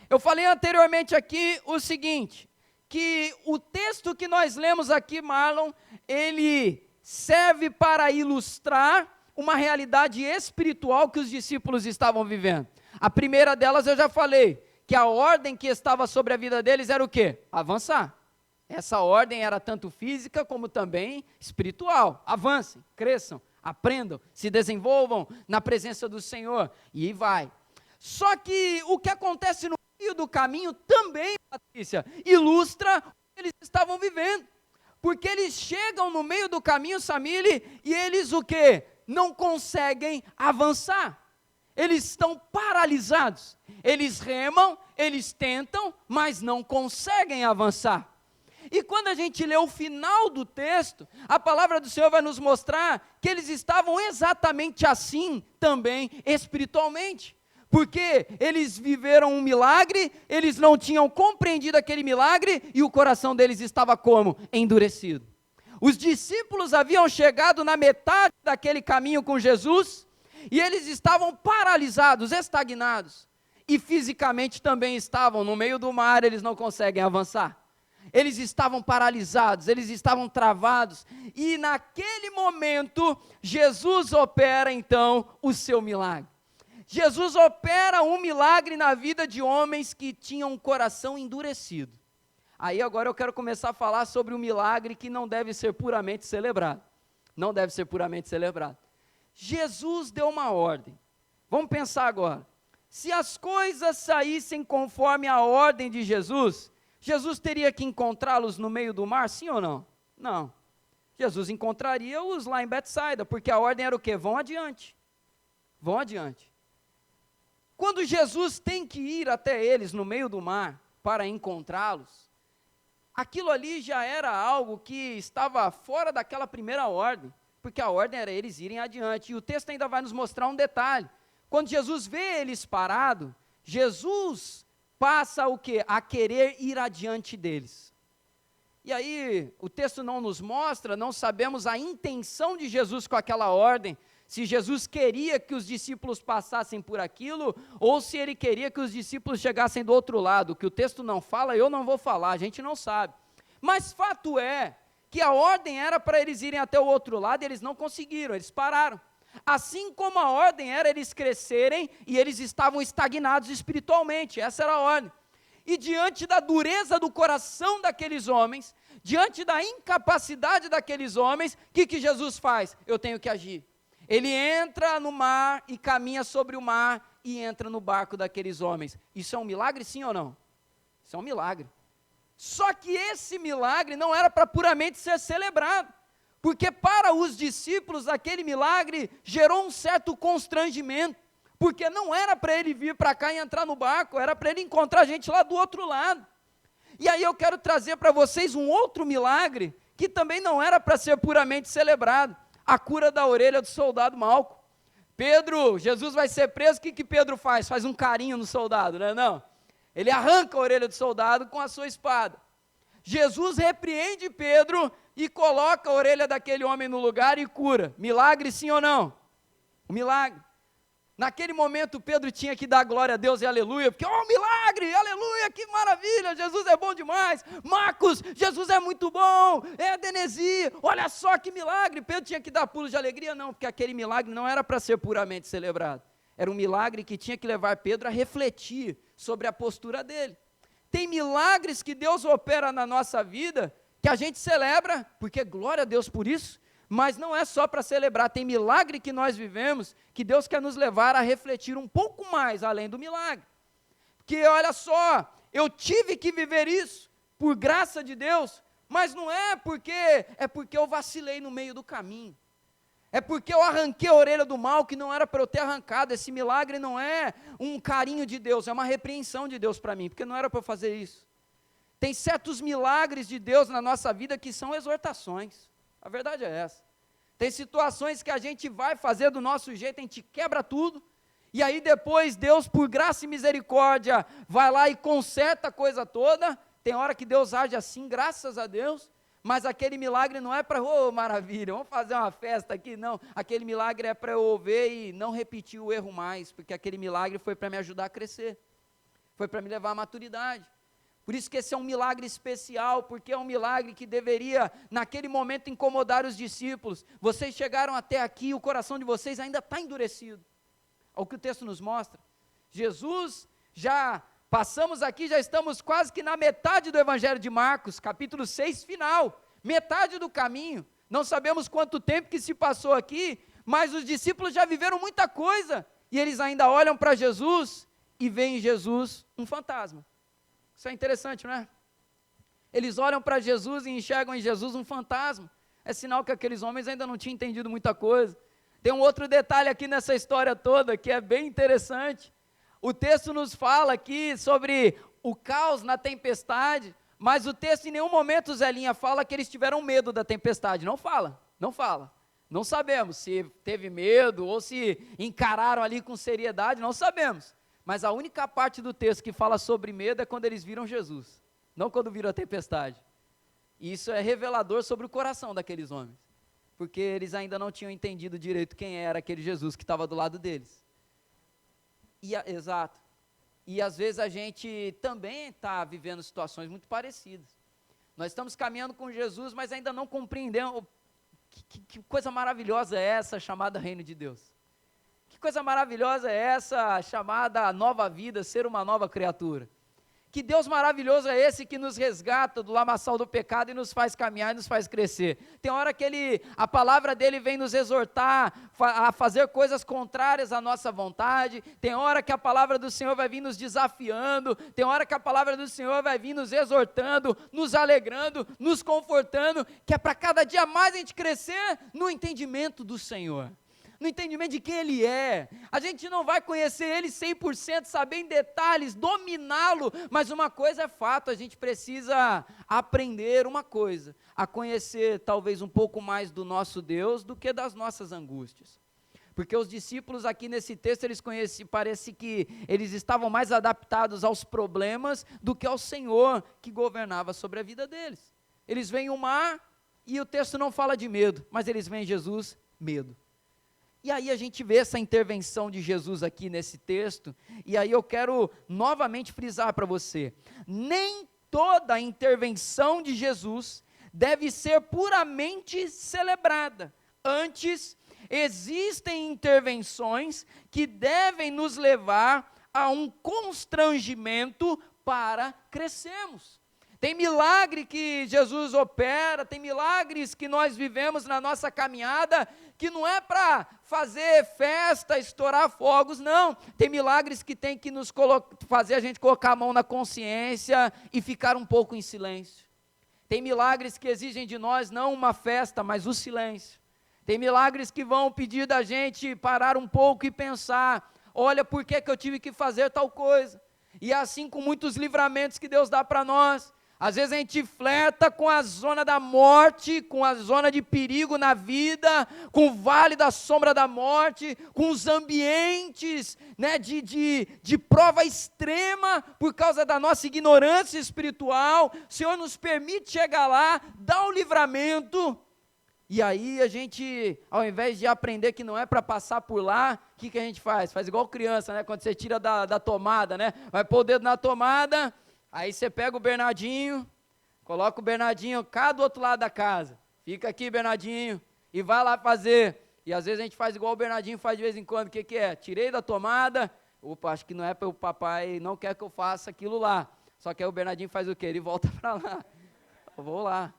Eu falei anteriormente aqui o seguinte, que o texto que nós lemos aqui, Marlon, ele serve para ilustrar uma realidade espiritual que os discípulos estavam vivendo. A primeira delas eu já falei, que a ordem que estava sobre a vida deles era o quê? Avançar. Essa ordem era tanto física como também espiritual. Avancem, cresçam, aprendam, se desenvolvam na presença do Senhor, e vai. Só que o que acontece no meio do caminho também, Patrícia, ilustra o que eles estavam vivendo. Porque eles chegam no meio do caminho, Samile, e eles o quê? Não conseguem avançar. Eles estão paralisados. Eles remam, eles tentam, mas não conseguem avançar. E quando a gente lê o final do texto, a palavra do Senhor vai nos mostrar que eles estavam exatamente assim também espiritualmente. Porque eles viveram um milagre, eles não tinham compreendido aquele milagre e o coração deles estava como? Endurecido. Os discípulos haviam chegado na metade daquele caminho com Jesus e eles estavam paralisados, estagnados. E fisicamente também estavam no meio do mar, eles não conseguem avançar. Eles estavam paralisados, eles estavam travados. E naquele momento, Jesus opera então o seu milagre. Jesus opera um milagre na vida de homens que tinham um coração endurecido. Aí agora eu quero começar a falar sobre um milagre que não deve ser puramente celebrado. Não deve ser puramente celebrado. Jesus deu uma ordem. Vamos pensar agora. Se as coisas saíssem conforme a ordem de Jesus, Jesus teria que encontrá-los no meio do mar, sim ou não? Não. Jesus encontraria-os lá em Betsaida, porque a ordem era o quê? Vão adiante. Vão adiante. Quando Jesus tem que ir até eles no meio do mar para encontrá-los, aquilo ali já era algo que estava fora daquela primeira ordem, porque a ordem era eles irem adiante. E o texto ainda vai nos mostrar um detalhe. Quando Jesus vê eles parados, Jesus passa o quê? A querer ir adiante deles. E aí, o texto não nos mostra, não sabemos a intenção de Jesus com aquela ordem, se Jesus queria que os discípulos passassem por aquilo, ou se ele queria que os discípulos chegassem do outro lado. O que o texto não fala, eu não vou falar, a gente não sabe. Mas fato é que a ordem era para eles irem até o outro lado, e eles não conseguiram, eles pararam. Assim como a ordem era eles crescerem, e eles estavam estagnados espiritualmente, essa era a ordem. E diante da dureza do coração daqueles homens, diante da incapacidade daqueles homens, o que Jesus faz? Eu tenho que agir. Ele entra no mar e caminha sobre o mar e entra no barco daqueles homens. Isso é um milagre, sim ou não? Isso é um milagre. Só que esse milagre não era para puramente ser celebrado, porque para os discípulos aquele milagre gerou um certo constrangimento, porque não era para ele vir para cá e entrar no barco, era para ele encontrar a gente lá do outro lado. E aí eu quero trazer para vocês um outro milagre, que também não era para ser puramente celebrado, a cura da orelha do soldado Malco. Jesus vai ser preso, o que Pedro faz? Faz um carinho no soldado, não é não? Ele arranca a orelha do soldado com a sua espada. Jesus repreende Pedro e coloca a orelha daquele homem no lugar e cura. Milagre sim ou não? Um milagre. Naquele momento Pedro tinha que dar glória a Deus e aleluia, porque, milagre, aleluia, que maravilha, Jesus é bom demais, Marcos, Jesus é muito bom, Denesi, olha só que milagre. Pedro tinha que dar pulos de alegria? Não, porque aquele milagre não era para ser puramente celebrado, era um milagre que tinha que levar Pedro a refletir sobre a postura dele. Tem milagres que Deus opera na nossa vida, que a gente celebra, porque glória a Deus por isso, mas não é só para celebrar, tem milagre que nós vivemos, que Deus quer nos levar a refletir um pouco mais além do milagre, porque olha só, eu tive que viver isso, por graça de Deus, mas não é porque eu vacilei no meio do caminho, é porque eu arranquei a orelha do mal, que não era para eu ter arrancado. Esse milagre não é um carinho de Deus, é uma repreensão de Deus para mim, porque não era para eu fazer isso. Tem certos milagres de Deus na nossa vida que são exortações. A verdade é essa. Tem situações que a gente vai fazer do nosso jeito, a gente quebra tudo, e aí depois Deus, por graça e misericórdia, vai lá e conserta a coisa toda. Tem hora que Deus age assim, graças a Deus, mas aquele milagre não é para, maravilha, vamos fazer uma festa aqui, não. Aquele milagre é para eu ver e não repetir o erro mais, porque aquele milagre foi para me ajudar a crescer, foi para me levar à maturidade. Por isso que esse é um milagre especial, porque é um milagre que deveria, naquele momento, incomodar os discípulos. Vocês chegaram até aqui, o coração de vocês ainda está endurecido. É o que o texto nos mostra. Jesus, já passamos aqui, já estamos quase que na metade do Evangelho de Marcos, capítulo 6, final, metade do caminho. Não sabemos quanto tempo que se passou aqui, mas os discípulos já viveram muita coisa, e eles ainda olham para Jesus e veem em Jesus um fantasma. Isso é interessante, não é? Eles olham para Jesus e enxergam em Jesus um fantasma. É sinal que aqueles homens ainda não tinham entendido muita coisa. Tem um outro detalhe aqui nessa história toda que é bem interessante. O texto nos fala aqui sobre o caos na tempestade, mas o texto em nenhum momento, Zelinha, fala que eles tiveram medo da tempestade. Não fala, não fala. Não sabemos se teve medo ou se encararam ali com seriedade, não sabemos. Mas a única parte do texto que fala sobre medo é quando eles viram Jesus, não quando viram a tempestade. E isso é revelador sobre o coração daqueles homens, porque eles ainda não tinham entendido direito quem era aquele Jesus que estava do lado deles. Exato. E às vezes a gente também está vivendo situações muito parecidas. Nós estamos caminhando com Jesus, mas ainda não compreendemos que coisa maravilhosa é essa chamada Reino de Deus. Que coisa maravilhosa é essa chamada nova vida, ser uma nova criatura. Que Deus maravilhoso é esse que nos resgata do lamaçal do pecado e nos faz caminhar e nos faz crescer. Tem hora que a palavra dele vem nos exortar a fazer coisas contrárias à nossa vontade. Tem hora que a palavra do Senhor vai vir nos desafiando. Tem hora que a palavra do Senhor vai vir nos exortando, nos alegrando, nos confortando, que é para cada dia mais a gente crescer no entendimento do Senhor, no entendimento de quem Ele é. A gente não vai conhecer Ele 100%, saber em detalhes, dominá-lo, mas uma coisa é fato, a gente precisa aprender uma coisa, a conhecer talvez um pouco mais do nosso Deus do que das nossas angústias. Porque os discípulos aqui nesse texto, parece que eles estavam mais adaptados aos problemas do que ao Senhor que governava sobre a vida deles. Eles veem o mar e o texto não fala de medo, mas eles veem Jesus, medo. E aí a gente vê essa intervenção de Jesus aqui nesse texto, e aí eu quero novamente frisar para você, nem toda intervenção de Jesus deve ser puramente celebrada. Antes, existem intervenções que devem nos levar a um constrangimento para crescermos. Tem milagre que Jesus opera, tem milagres que nós vivemos na nossa caminhada, que não é para fazer festa, estourar fogos, não. Tem milagres que tem que nos fazer a gente colocar a mão na consciência e ficar um pouco em silêncio. Tem milagres que exigem de nós não uma festa, mas o silêncio. Tem milagres que vão pedir da gente parar um pouco e pensar, olha, por que eu tive que fazer tal coisa? E é assim com muitos livramentos que Deus dá para nós. Às vezes a gente flerta com a zona da morte, com a zona de perigo na vida, com o vale da sombra da morte, com os ambientes, né, de prova extrema por causa da nossa ignorância espiritual. O Senhor nos permite chegar lá, dá o livramento, e aí a gente, ao invés de aprender que não é para passar por lá, o que a gente faz? Faz igual criança, né, quando você tira da tomada, né, vai pôr o dedo na tomada. Aí você pega o Bernardinho, coloca o Bernardinho cá do outro lado da casa. Fica aqui, Bernardinho, e vai lá fazer. E às vezes a gente faz igual o Bernardinho faz de vez em quando. O que é? Tirei da tomada, opa, acho que não é para o papai, não quer que eu faça aquilo lá. Só que aí o Bernardinho faz o quê? Ele volta para lá. Eu vou lá.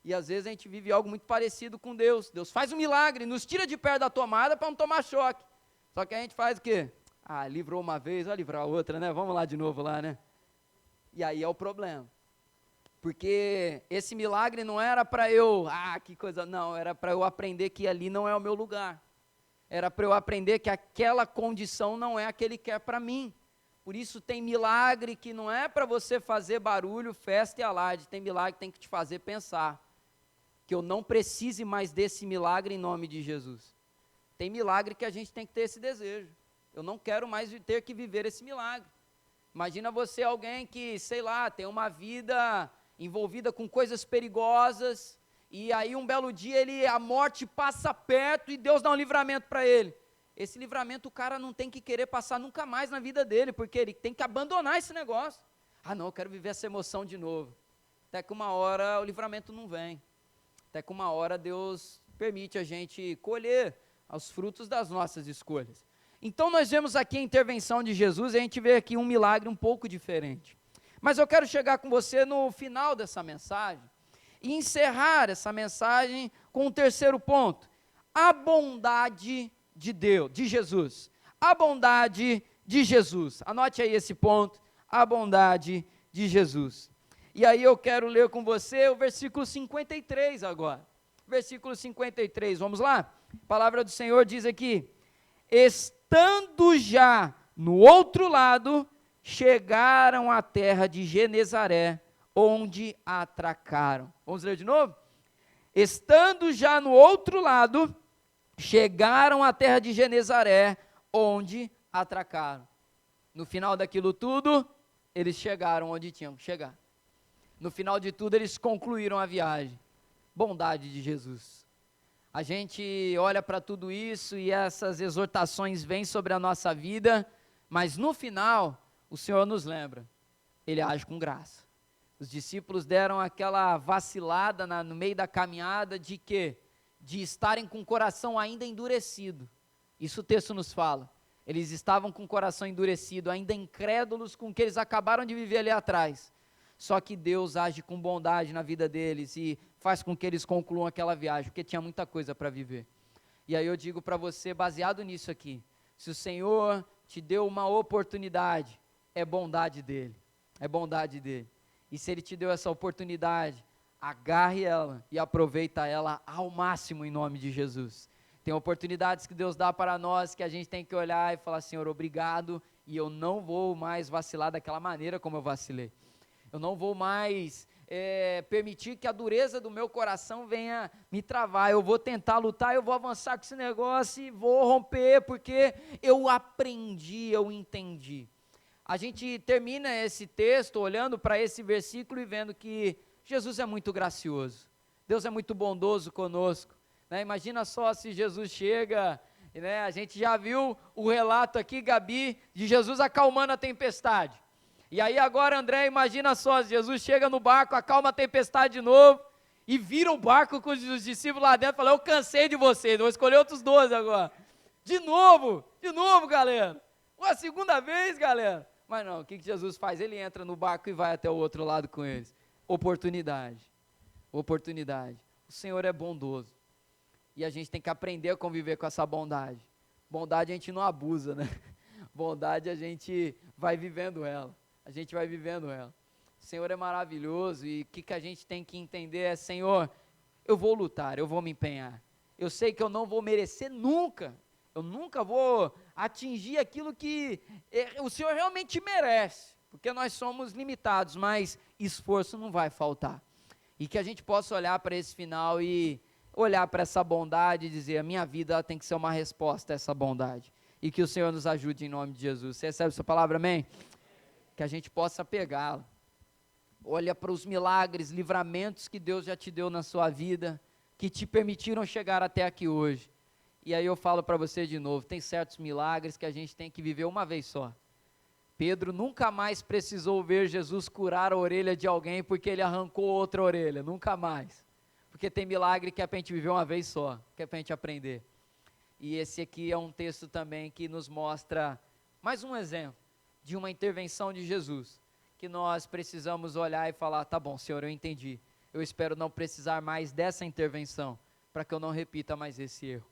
E às vezes a gente vive algo muito parecido com Deus. Deus faz um milagre, nos tira de perto da tomada para não tomar choque. Só que a gente faz o quê? Ah, livrou uma vez, vai livrar outra, né? Vamos lá de novo lá, né? E aí é o problema, porque esse milagre não era para eu, que coisa, não, era para eu aprender que ali não é o meu lugar, era para eu aprender que aquela condição não é a que Ele quer para mim. Por isso tem milagre que não é para você fazer barulho, festa e alarde, tem milagre que tem que te fazer pensar, que eu não precise mais desse milagre em nome de Jesus. Tem milagre que a gente tem que ter esse desejo, eu não quero mais ter que viver esse milagre. Imagina você alguém que, sei lá, tem uma vida envolvida com coisas perigosas, e aí um belo dia a morte passa perto e Deus dá um livramento para ele. Esse livramento o cara não tem que querer passar nunca mais na vida dele, porque ele tem que abandonar esse negócio. Ah não, eu quero viver essa emoção de novo. Até que uma hora o livramento não vem. Até que uma hora Deus permite a gente colher os frutos das nossas escolhas. Então nós vemos aqui a intervenção de Jesus e a gente vê aqui um milagre um pouco diferente. Mas eu quero chegar com você no final dessa mensagem e encerrar essa mensagem com um terceiro ponto. A bondade de Deus, de Jesus. A bondade de Jesus. Anote aí esse ponto, a bondade de Jesus. E aí eu quero ler com você o versículo 53 agora. Versículo 53, vamos lá? A palavra do Senhor diz aqui: estando já no outro lado, chegaram à terra de Genezaré, onde atracaram. Vamos ler de novo? Estando já no outro lado, chegaram à terra de Genezaré, onde atracaram. No final daquilo tudo, eles chegaram onde tinham que chegar. No final de tudo, eles concluíram a viagem. Bondade de Jesus. A gente olha para tudo isso e essas exortações vêm sobre a nossa vida, mas no final, o Senhor nos lembra, Ele age com graça. Os discípulos deram aquela vacilada no meio da caminhada de quê? De estarem com o coração ainda endurecido. Isso o texto nos fala. Eles estavam com o coração endurecido, ainda incrédulos com o que eles acabaram de viver ali atrás. Só que Deus age com bondade na vida deles e faz com que eles concluam aquela viagem, porque tinha muita coisa para viver. E aí eu digo para você, baseado nisso aqui, se o Senhor te deu uma oportunidade, é bondade dEle, é bondade dEle. E se Ele te deu essa oportunidade, agarre ela e aproveita ela ao máximo em nome de Jesus. Tem oportunidades que Deus dá para nós que a gente tem que olhar e falar: Senhor, obrigado, e eu não vou mais vacilar daquela maneira como eu vacilei. Eu não vou mais permitir que a dureza do meu coração venha me travar. Eu vou tentar lutar, eu vou avançar com esse negócio e vou romper, porque eu aprendi, eu entendi. A gente termina esse texto olhando para esse versículo e vendo que Jesus é muito gracioso. Deus é muito bondoso conosco. Né? Imagina só se Jesus chega, né? A gente já viu o relato aqui, Gabi, de Jesus acalmando a tempestade. E aí agora, André, imagina só, Jesus chega no barco, acalma a tempestade de novo, e vira o barco com os discípulos lá dentro, fala: eu cansei de vocês, vou escolher outros 12 agora. De novo, galera. Uma segunda vez, galera. Mas não, o que Jesus faz? Ele entra no barco e vai até o outro lado com eles. Oportunidade. Oportunidade. O Senhor é bondoso. E a gente tem que aprender a conviver com essa bondade. Bondade a gente não abusa, né? Bondade a gente vai vivendo ela. A gente vai vivendo ela. O Senhor é maravilhoso e o que a gente tem que entender é, Senhor, eu vou lutar, eu vou me empenhar. Eu sei que eu não vou merecer nunca. Eu nunca vou atingir aquilo que o Senhor realmente merece. Porque nós somos limitados, mas esforço não vai faltar. E que a gente possa olhar para esse final e olhar para essa bondade e dizer, a minha vida tem que ser uma resposta a essa bondade. E que o Senhor nos ajude em nome de Jesus. Você recebe essa palavra, amém? Que a gente possa pegá-la. Olha para os milagres, livramentos que Deus já te deu na sua vida, que te permitiram chegar até aqui hoje. E aí eu falo para você de novo, tem certos milagres que a gente tem que viver uma vez só. Pedro nunca mais precisou ver Jesus curar a orelha de alguém porque ele arrancou outra orelha, nunca mais. Porque tem milagre que é para a gente viver uma vez só, que é para a gente aprender. E esse aqui é um texto também que nos mostra mais um exemplo de uma intervenção de Jesus, que nós precisamos olhar e falar, tá bom, Senhor, eu entendi. Eu espero não precisar mais dessa intervenção, para que eu não repita mais esse erro.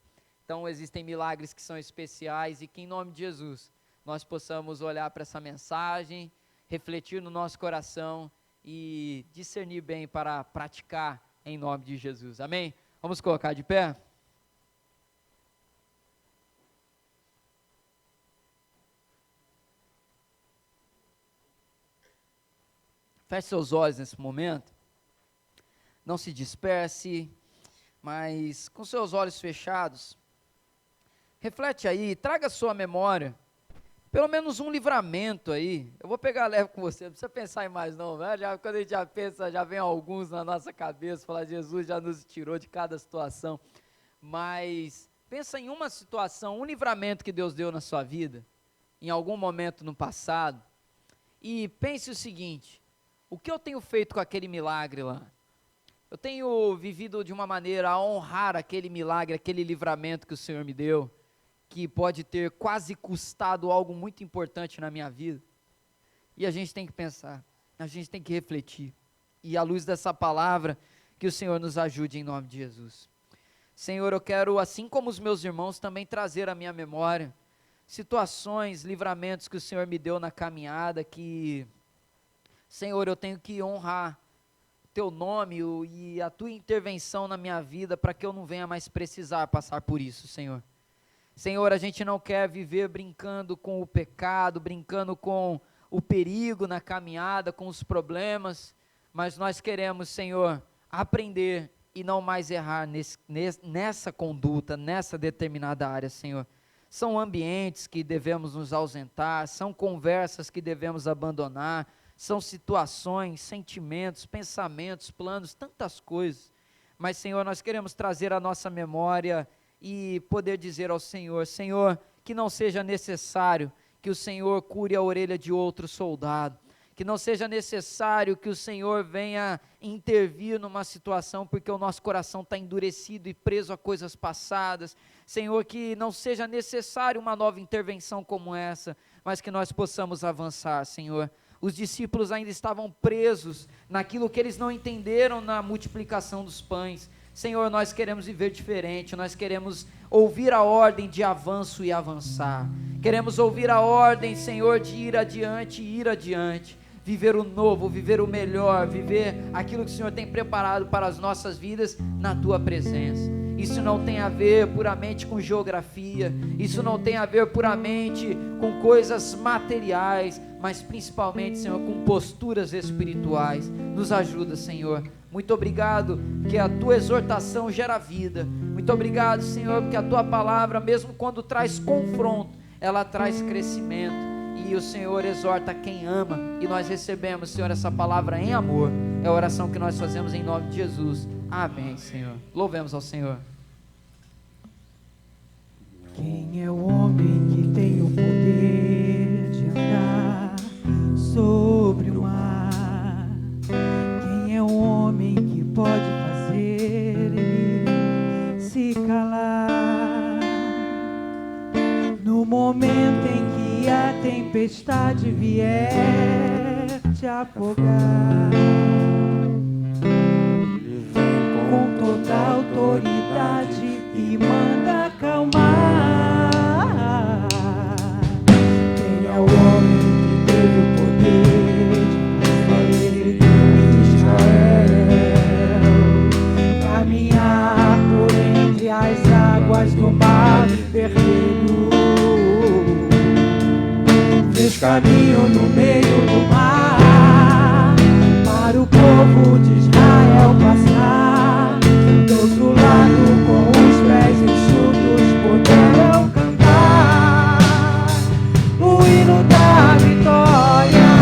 Então existem milagres que são especiais e que em nome de Jesus, nós possamos olhar para essa mensagem, refletir no nosso coração e discernir bem para praticar em nome de Jesus. Amém? Vamos colocar de pé? Feche seus olhos nesse momento. Não se disperse, mas com seus olhos fechados, reflete aí, traga à sua memória, pelo menos um livramento aí. Eu vou pegar leve com você, não precisa pensar em mais não, né? Quando a gente já pensa, já vem alguns na nossa cabeça, falar, Jesus já nos tirou de cada situação. Mas pensa em uma situação, um livramento que Deus deu na sua vida, em algum momento no passado, e pense o seguinte, o que eu tenho feito com aquele milagre lá? Eu tenho vivido de uma maneira a honrar aquele milagre, aquele livramento que o Senhor me deu, que pode ter quase custado algo muito importante na minha vida. E a gente tem que pensar, a gente tem que refletir. E à luz dessa palavra, que o Senhor nos ajude em nome de Jesus. Senhor, eu quero, assim como os meus irmãos, também trazer à minha memória situações, livramentos que o Senhor me deu na caminhada, que, Senhor, eu tenho que honrar Teu nome e a Tua intervenção na minha vida, para que eu não venha mais precisar passar por isso, Senhor. Senhor, a gente não quer viver brincando com o pecado, brincando com o perigo na caminhada, com os problemas, mas nós queremos, Senhor, aprender e não mais errar nessa conduta, nessa determinada área, Senhor. São ambientes que devemos nos ausentar, são conversas que devemos abandonar, são situações, sentimentos, pensamentos, planos, tantas coisas. Mas, Senhor, nós queremos trazer à nossa memória e poder dizer ao Senhor, Senhor, que não seja necessário que o Senhor cure a orelha de outro soldado, que não seja necessário que o Senhor venha intervir numa situação, porque o nosso coração está endurecido e preso a coisas passadas. Senhor, que não seja necessário uma nova intervenção como essa, mas que nós possamos avançar, Senhor. Os discípulos ainda estavam presos naquilo que eles não entenderam na multiplicação dos pães. Senhor, nós queremos viver diferente, nós queremos ouvir a ordem de avanço e avançar. Queremos ouvir a ordem, Senhor, de ir adiante e ir adiante. Viver o novo, viver o melhor, viver aquilo que o Senhor tem preparado para as nossas vidas na Tua presença. Isso não tem a ver puramente com geografia, isso não tem a ver puramente com coisas materiais, mas principalmente, Senhor, com posturas espirituais. Nos ajuda, Senhor. Muito obrigado, que a Tua exortação gera vida. Muito obrigado, Senhor, porque a Tua palavra, mesmo quando traz confronto, ela traz crescimento. E o Senhor exorta quem ama, e nós recebemos, Senhor, essa palavra em amor. É a oração que nós fazemos em nome de Jesus. Amém, Senhor. Louvemos ao Senhor. Quem é o homem que tem o poder de andar sobre o mar? Quem é o homem que pode fazer ele se calar? No momento em que a tempestade tempestade vier te afogar, com toda autoridade e manda acalmar. Quem é o homem que teve o poder de fazer Israel caminhar por entre as águas do mar vermelho? Fez caminho no meio do mar para o povo de Israel passar. Do outro lado, com os pés enxutos, poderão cantar o hino da vitória.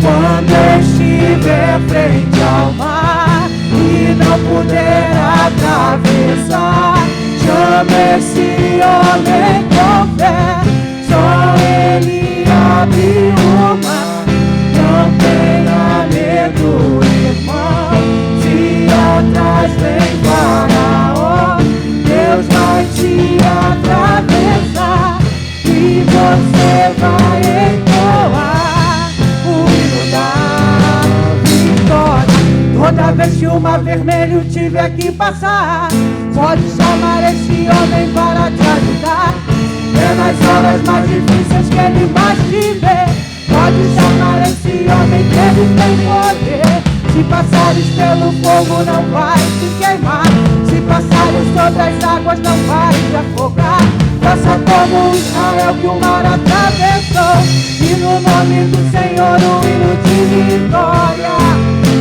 Quando estiver frente ao mar e não puder atravessar, chame esse homem com fé, só ele abre o mar. Não tenha medo, irmão, se atrás vem Faraó, Deus vai te atravessar e você vai entoar o hino da vitória. Toda vez que o mar vermelho tiver que passar, pode chamar esse homem para te ajudar. É nas horas mais difíceis que ele mais te vê. Pode chamar esse homem que ele tem poder. Se passares pelo fogo não vai te queimar, se passares sobre as águas não vai te afogar. Faça como Israel que o mar atravessou, e no nome do Senhor o hino de vitória.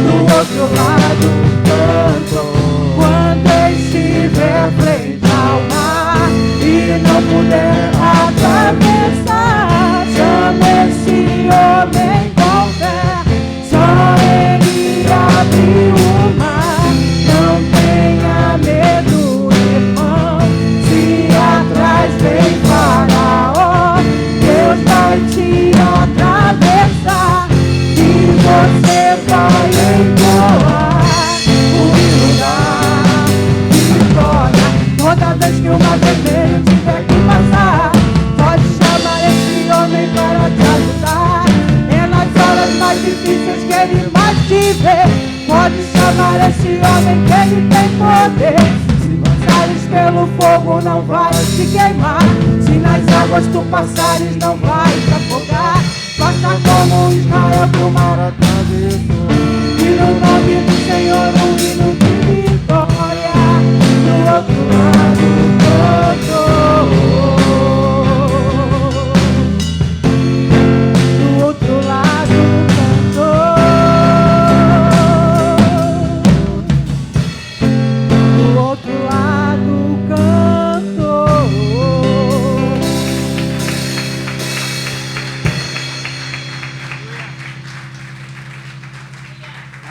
Do outro lado canto, quando estiver frente ao mar e não puder atravessar, chame esse homem com fé, só ele abre o mar. Não tenha medo, irmão, se atrás vem Faraó, Deus vai te atravessar e você vai entoar o hino da vitória. Toda vez que o mar vermelho tiver que passar, pode chamar esse homem para te ajudar. É nas horas mais difíceis que ele mais te vê. Pode chamar esse homem que ele tem poder. Se passares pelo fogo não vai te queimar, se nas águas tu passares não vai te afogar. Faça como Israel que o mar atravessou, e no nome do Senhor o hino de vitória. Do outro lado cantou, do outro lado cantou, do outro lado cantou.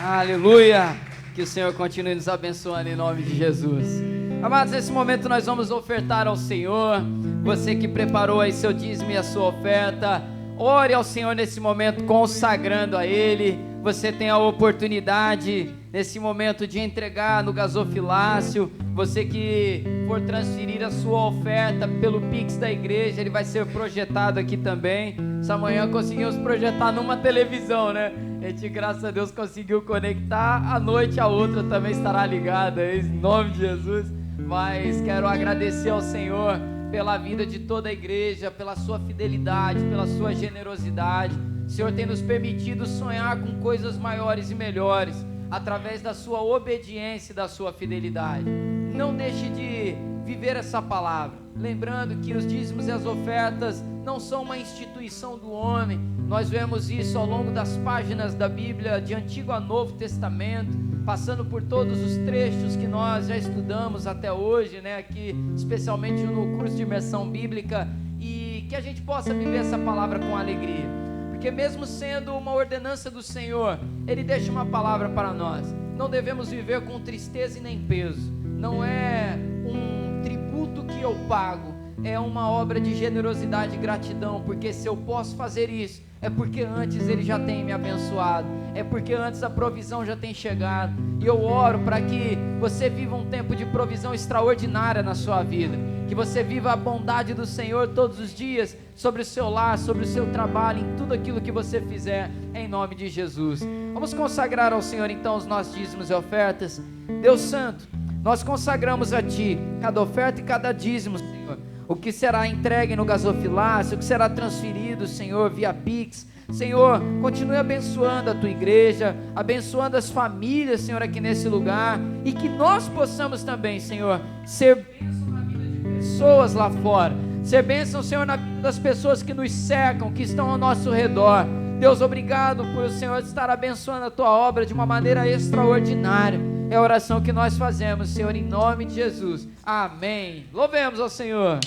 Aleluia! Que o Senhor continue nos abençoando em nome de Jesus. Amados, nesse momento nós vamos ofertar ao Senhor. Você que preparou aí seu dízimo e a sua oferta, ore ao Senhor nesse momento, consagrando a Ele. Você tem a oportunidade nesse momento de entregar no gasofilácio. Você que for transferir a sua oferta pelo Pix da igreja, ele vai ser projetado aqui também. Essa manhã conseguimos projetar numa televisão, né? A gente, graças a Deus, conseguiu conectar. À noite a outra também estará ligada, em nome de Jesus. Mas quero agradecer ao Senhor pela vida de toda a igreja, pela sua fidelidade, pela sua generosidade. O Senhor tem nos permitido sonhar com coisas maiores e melhores, através da sua obediência e da sua fidelidade. Não deixe de viver essa palavra, lembrando que os dízimos e as ofertas não são uma instituição do homem. Nós vemos isso ao longo das páginas da Bíblia, de Antigo a Novo Testamento, passando por todos os trechos que nós já estudamos até hoje, né, aqui, especialmente no curso de imersão bíblica, e que a gente possa viver essa palavra com alegria, porque mesmo sendo uma ordenança do Senhor, Ele deixa uma palavra para nós. Não devemos viver com tristeza e nem peso. Não é um tributo que eu pago, é uma obra de generosidade e gratidão, porque se eu posso fazer isso, é porque antes Ele já tem me abençoado, é porque antes a provisão já tem chegado. E eu oro para que você viva um tempo de provisão extraordinária na sua vida, que você viva a bondade do Senhor todos os dias, sobre o seu lar, sobre o seu trabalho, em tudo aquilo que você fizer, em nome de Jesus. Vamos consagrar ao Senhor então os nossos dízimos e ofertas. Deus Santo, nós consagramos a Ti cada oferta e cada dízimo, Senhor. O que será entregue no gasofilácio, o que será transferido, Senhor, via Pix. Senhor, continue abençoando a Tua igreja, abençoando as famílias, Senhor, aqui nesse lugar, e que nós possamos também, Senhor, ser bênção na vida de pessoas lá fora, ser bênção, Senhor, na vida das pessoas que nos cercam, que estão ao nosso redor. Deus, obrigado por o Senhor estar abençoando a Tua obra de uma maneira extraordinária. É a oração que nós fazemos, Senhor, em nome de Jesus. Amém. Louvemos ao Senhor.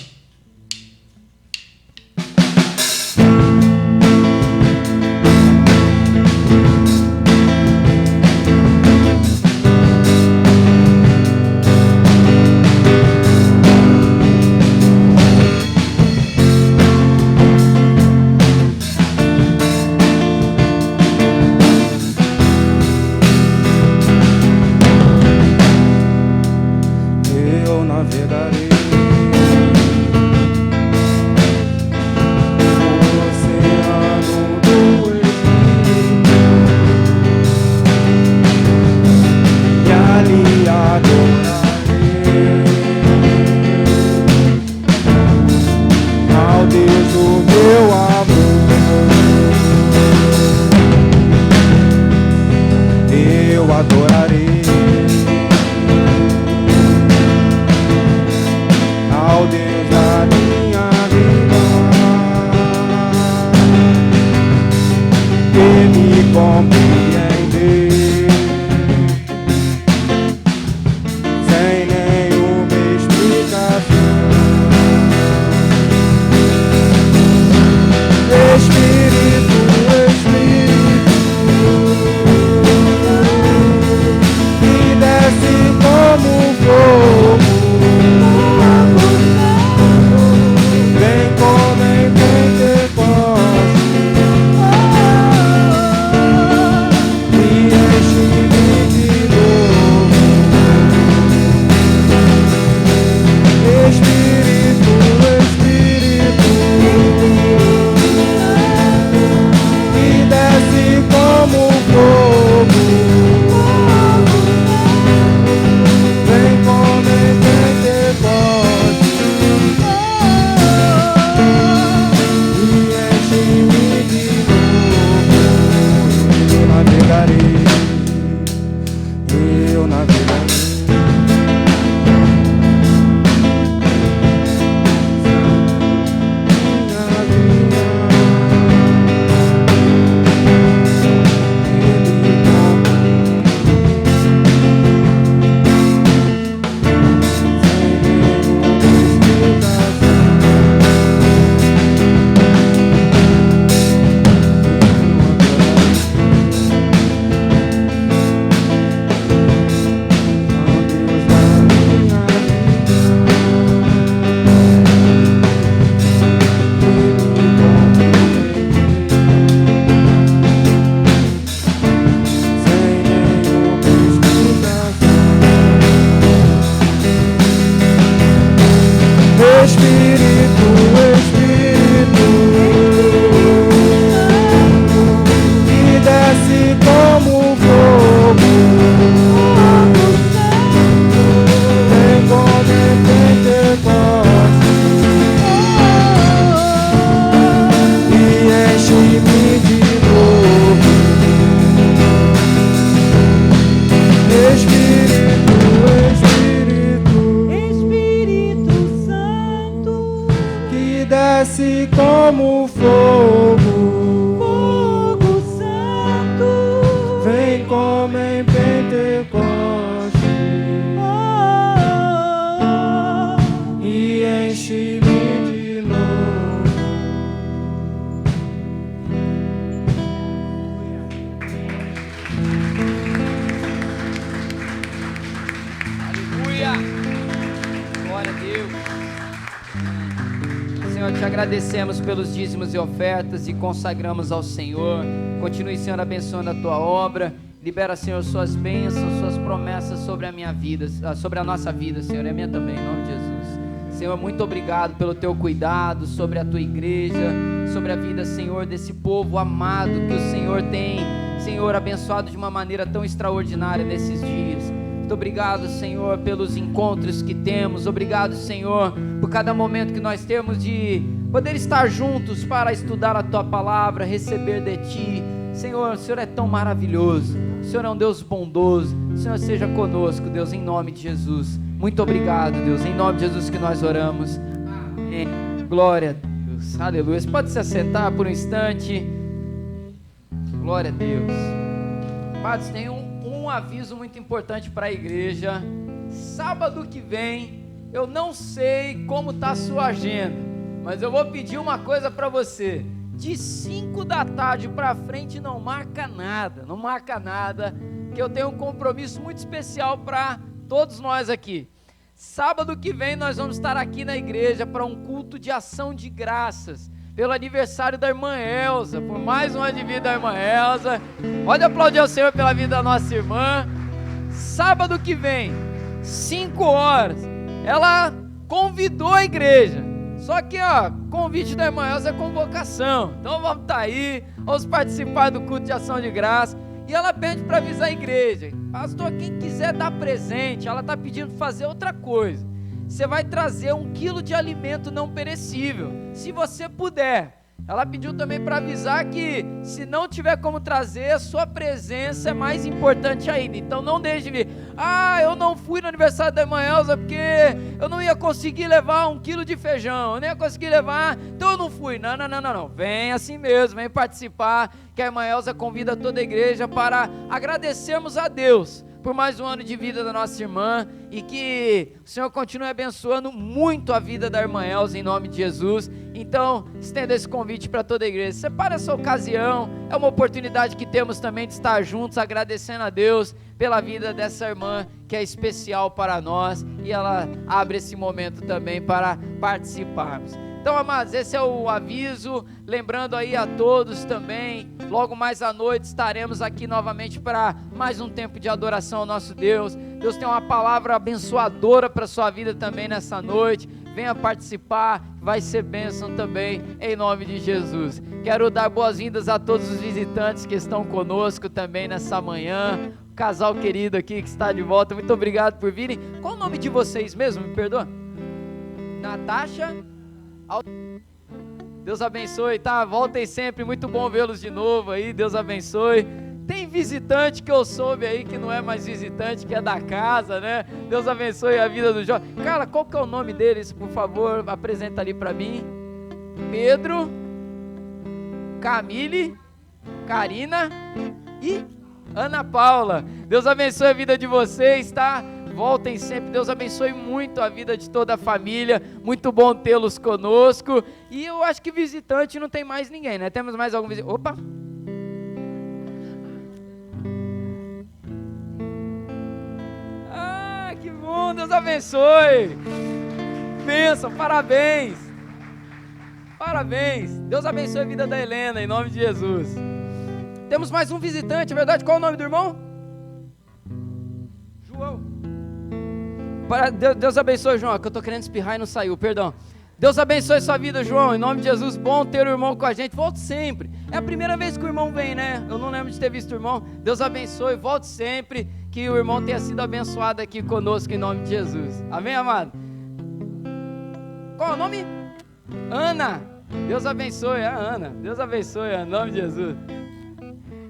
Agradecemos pelos dízimos e ofertas e consagramos ao Senhor. Continue, Senhor, abençoando a Tua obra. Libera, Senhor, Suas bênçãos, Suas promessas sobre a minha vida, sobre a nossa vida, Senhor, é minha também, em nome de Jesus. Senhor, muito obrigado pelo teu cuidado sobre a tua igreja, sobre a vida, Senhor, desse povo amado que o Senhor tem, Senhor, abençoado de uma maneira tão extraordinária nesses dias. Muito obrigado, Senhor, pelos encontros que temos. Obrigado, Senhor, por cada momento que nós temos de poder estar juntos para estudar a tua palavra, receber de ti. Senhor, o Senhor é tão maravilhoso, o Senhor é um Deus bondoso. O Senhor seja conosco, Deus, em nome de Jesus. Muito obrigado, Deus, em nome de Jesus que nós oramos. Amém. Glória a Deus, aleluia. Você pode se assentar por um instante. Glória a Deus. Padres, tem um aviso muito importante para a igreja. Sábado que vem, eu não sei como está a sua agenda, mas eu vou pedir uma coisa para você. De 5 da tarde para frente não marca nada, que eu tenho um compromisso muito especial para todos nós aqui. Sábado que vem nós vamos estar aqui na igreja para um culto de ação de graças, pelo aniversário da irmã Elza, por mais um ano de vida da irmã Elza. Pode aplaudir ao Senhor pela vida da nossa irmã. Sábado que vem, 5 horas, ela convidou a igreja. Só que, convite da irmã Elza é convocação. Então vamos estar aí, vamos participar do culto de ação de graça. E ela pede para avisar a igreja: pastor, quem quiser dar presente, ela está pedindo fazer outra coisa. Você vai trazer 1 quilo de alimento não perecível, se você puder. Ela pediu também para avisar que, se não tiver como trazer, a sua presença é mais importante ainda. Então não deixe de vir. Eu não fui no aniversário da irmã Elza porque eu não ia conseguir levar 1 quilo de feijão, eu não ia conseguir levar, então eu não fui. Não. Vem assim mesmo, vem participar, que a irmã Elza convida toda a igreja para agradecermos a Deus por mais um ano de vida da nossa irmã, e que o Senhor continue abençoando muito a vida da irmã Elza, em nome de Jesus. Então, estenda esse convite para toda a igreja. Separe essa ocasião, é uma oportunidade que temos também de estar juntos, agradecendo a Deus pela vida dessa irmã, que é especial para nós, e ela abre esse momento também para participarmos. Então, amados, esse é o aviso, lembrando aí a todos também, logo mais à noite estaremos aqui novamente para mais um tempo de adoração ao nosso Deus. Deus tem uma palavra abençoadora para a sua vida também nessa noite. Venha participar, vai ser bênção também, em nome de Jesus. Quero dar boas-vindas a todos os visitantes que estão conosco também nessa manhã. O casal querido aqui que está de volta, muito obrigado por virem. Qual o nome de vocês mesmo, me perdoa? Natasha? Deus abençoe, tá? Voltem sempre, muito bom vê-los de novo aí, Deus abençoe. Tem visitante que eu soube aí que não é mais visitante, que é da casa, né? Deus abençoe a vida do jovem. Carla, qual que é o nome deles, por favor, apresenta ali para mim. Pedro, Camille, Karina e Ana Paula. Deus abençoe a vida de vocês, tá? Voltem sempre, Deus abençoe muito a vida de toda a família, muito bom tê-los conosco. E eu acho que visitante não tem mais ninguém, né? Temos mais algum visitante? Opa! Que bom, Deus abençoe! Bênção, parabéns! Parabéns! Deus abençoe a vida da Helena, em nome de Jesus. Temos mais um visitante, é verdade? Qual é o nome do irmão? João. Deus abençoe, João, que eu estou querendo espirrar e não saiu, perdão. Deus abençoe sua vida, João, em nome de Jesus. Bom ter o irmão com a gente, volte sempre. É a primeira vez que o irmão vem, né? Eu não lembro de ter visto o irmão. Deus abençoe, volte sempre. Que o irmão tenha sido abençoado aqui conosco, em nome de Jesus. Amém, amado? Qual é o nome? Ana. Deus abençoe a Ana. Deus abençoe, em nome de Jesus.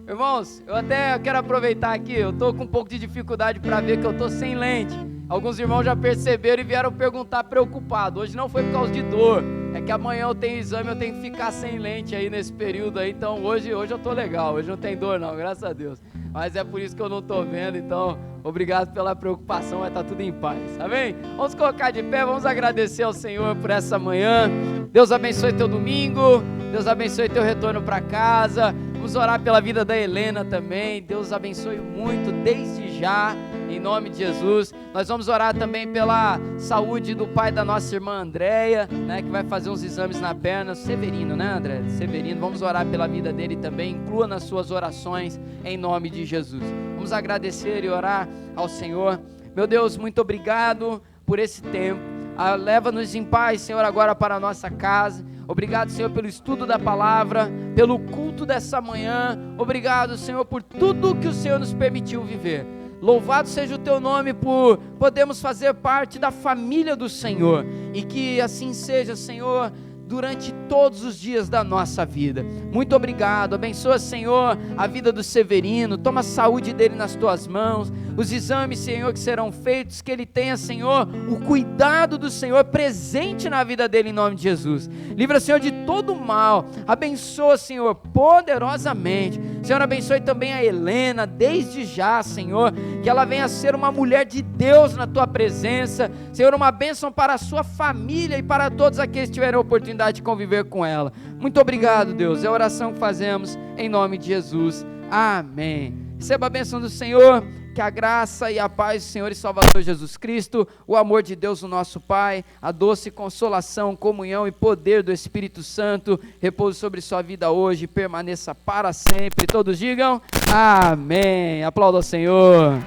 Irmãos, eu quero aproveitar aqui, eu estou com um pouco de dificuldade para ver que eu estou sem lente. Alguns irmãos já perceberam e vieram perguntar preocupado. Hoje não foi por causa de dor, é que amanhã eu tenho exame, eu tenho que ficar sem lente aí nesse período aí. Então hoje eu estou legal, hoje não tem dor não, graças a Deus. Mas é por isso que eu não estou vendo, então obrigado pela preocupação, vai estar tudo em paz, amém? Vamos colocar de pé, vamos agradecer ao Senhor por essa manhã. Deus abençoe teu domingo, Deus abençoe teu retorno para casa. Vamos orar pela vida da Helena também. Deus abençoe muito desde já, em nome de Jesus. Nós vamos orar também pela saúde do pai da nossa irmã Andréia, né, que vai fazer uns exames na perna. Severino, né, André? Severino. Vamos orar pela vida dele também. Inclua nas suas orações, em nome de Jesus. Vamos agradecer e orar ao Senhor. Meu Deus, muito obrigado por esse tempo. Leva-nos em paz, Senhor, agora para a nossa casa. Obrigado, Senhor, pelo estudo da palavra, pelo culto dessa manhã. Obrigado, Senhor, por tudo que o Senhor nos permitiu viver. Louvado seja o teu nome por podermos fazer parte da família do Senhor. E que assim seja, Senhor, durante todos os dias da nossa vida. Muito obrigado. Abençoa, Senhor, a vida do Severino. Toma a saúde dele nas tuas mãos. Os exames, Senhor, que serão feitos, que ele tenha, Senhor, o cuidado do Senhor presente na vida dele, em nome de Jesus. Livra, Senhor, de todo mal. Abençoa, Senhor, poderosamente. Senhor, abençoe também a Helena, desde já, Senhor, que ela venha a ser uma mulher de Deus na tua presença. Senhor, uma bênção para a sua família e para todos aqueles que tiverem a oportunidade de conviver com ela. Muito obrigado, Deus. É a oração que fazemos em nome de Jesus. Amém. Receba a bênção do Senhor. Que a graça e a paz do Senhor e Salvador Jesus Cristo, o amor de Deus, o nosso Pai, a doce consolação, comunhão e poder do Espírito Santo repouse sobre sua vida hoje e permaneça para sempre. Todos digam amém. Aplauda ao Senhor.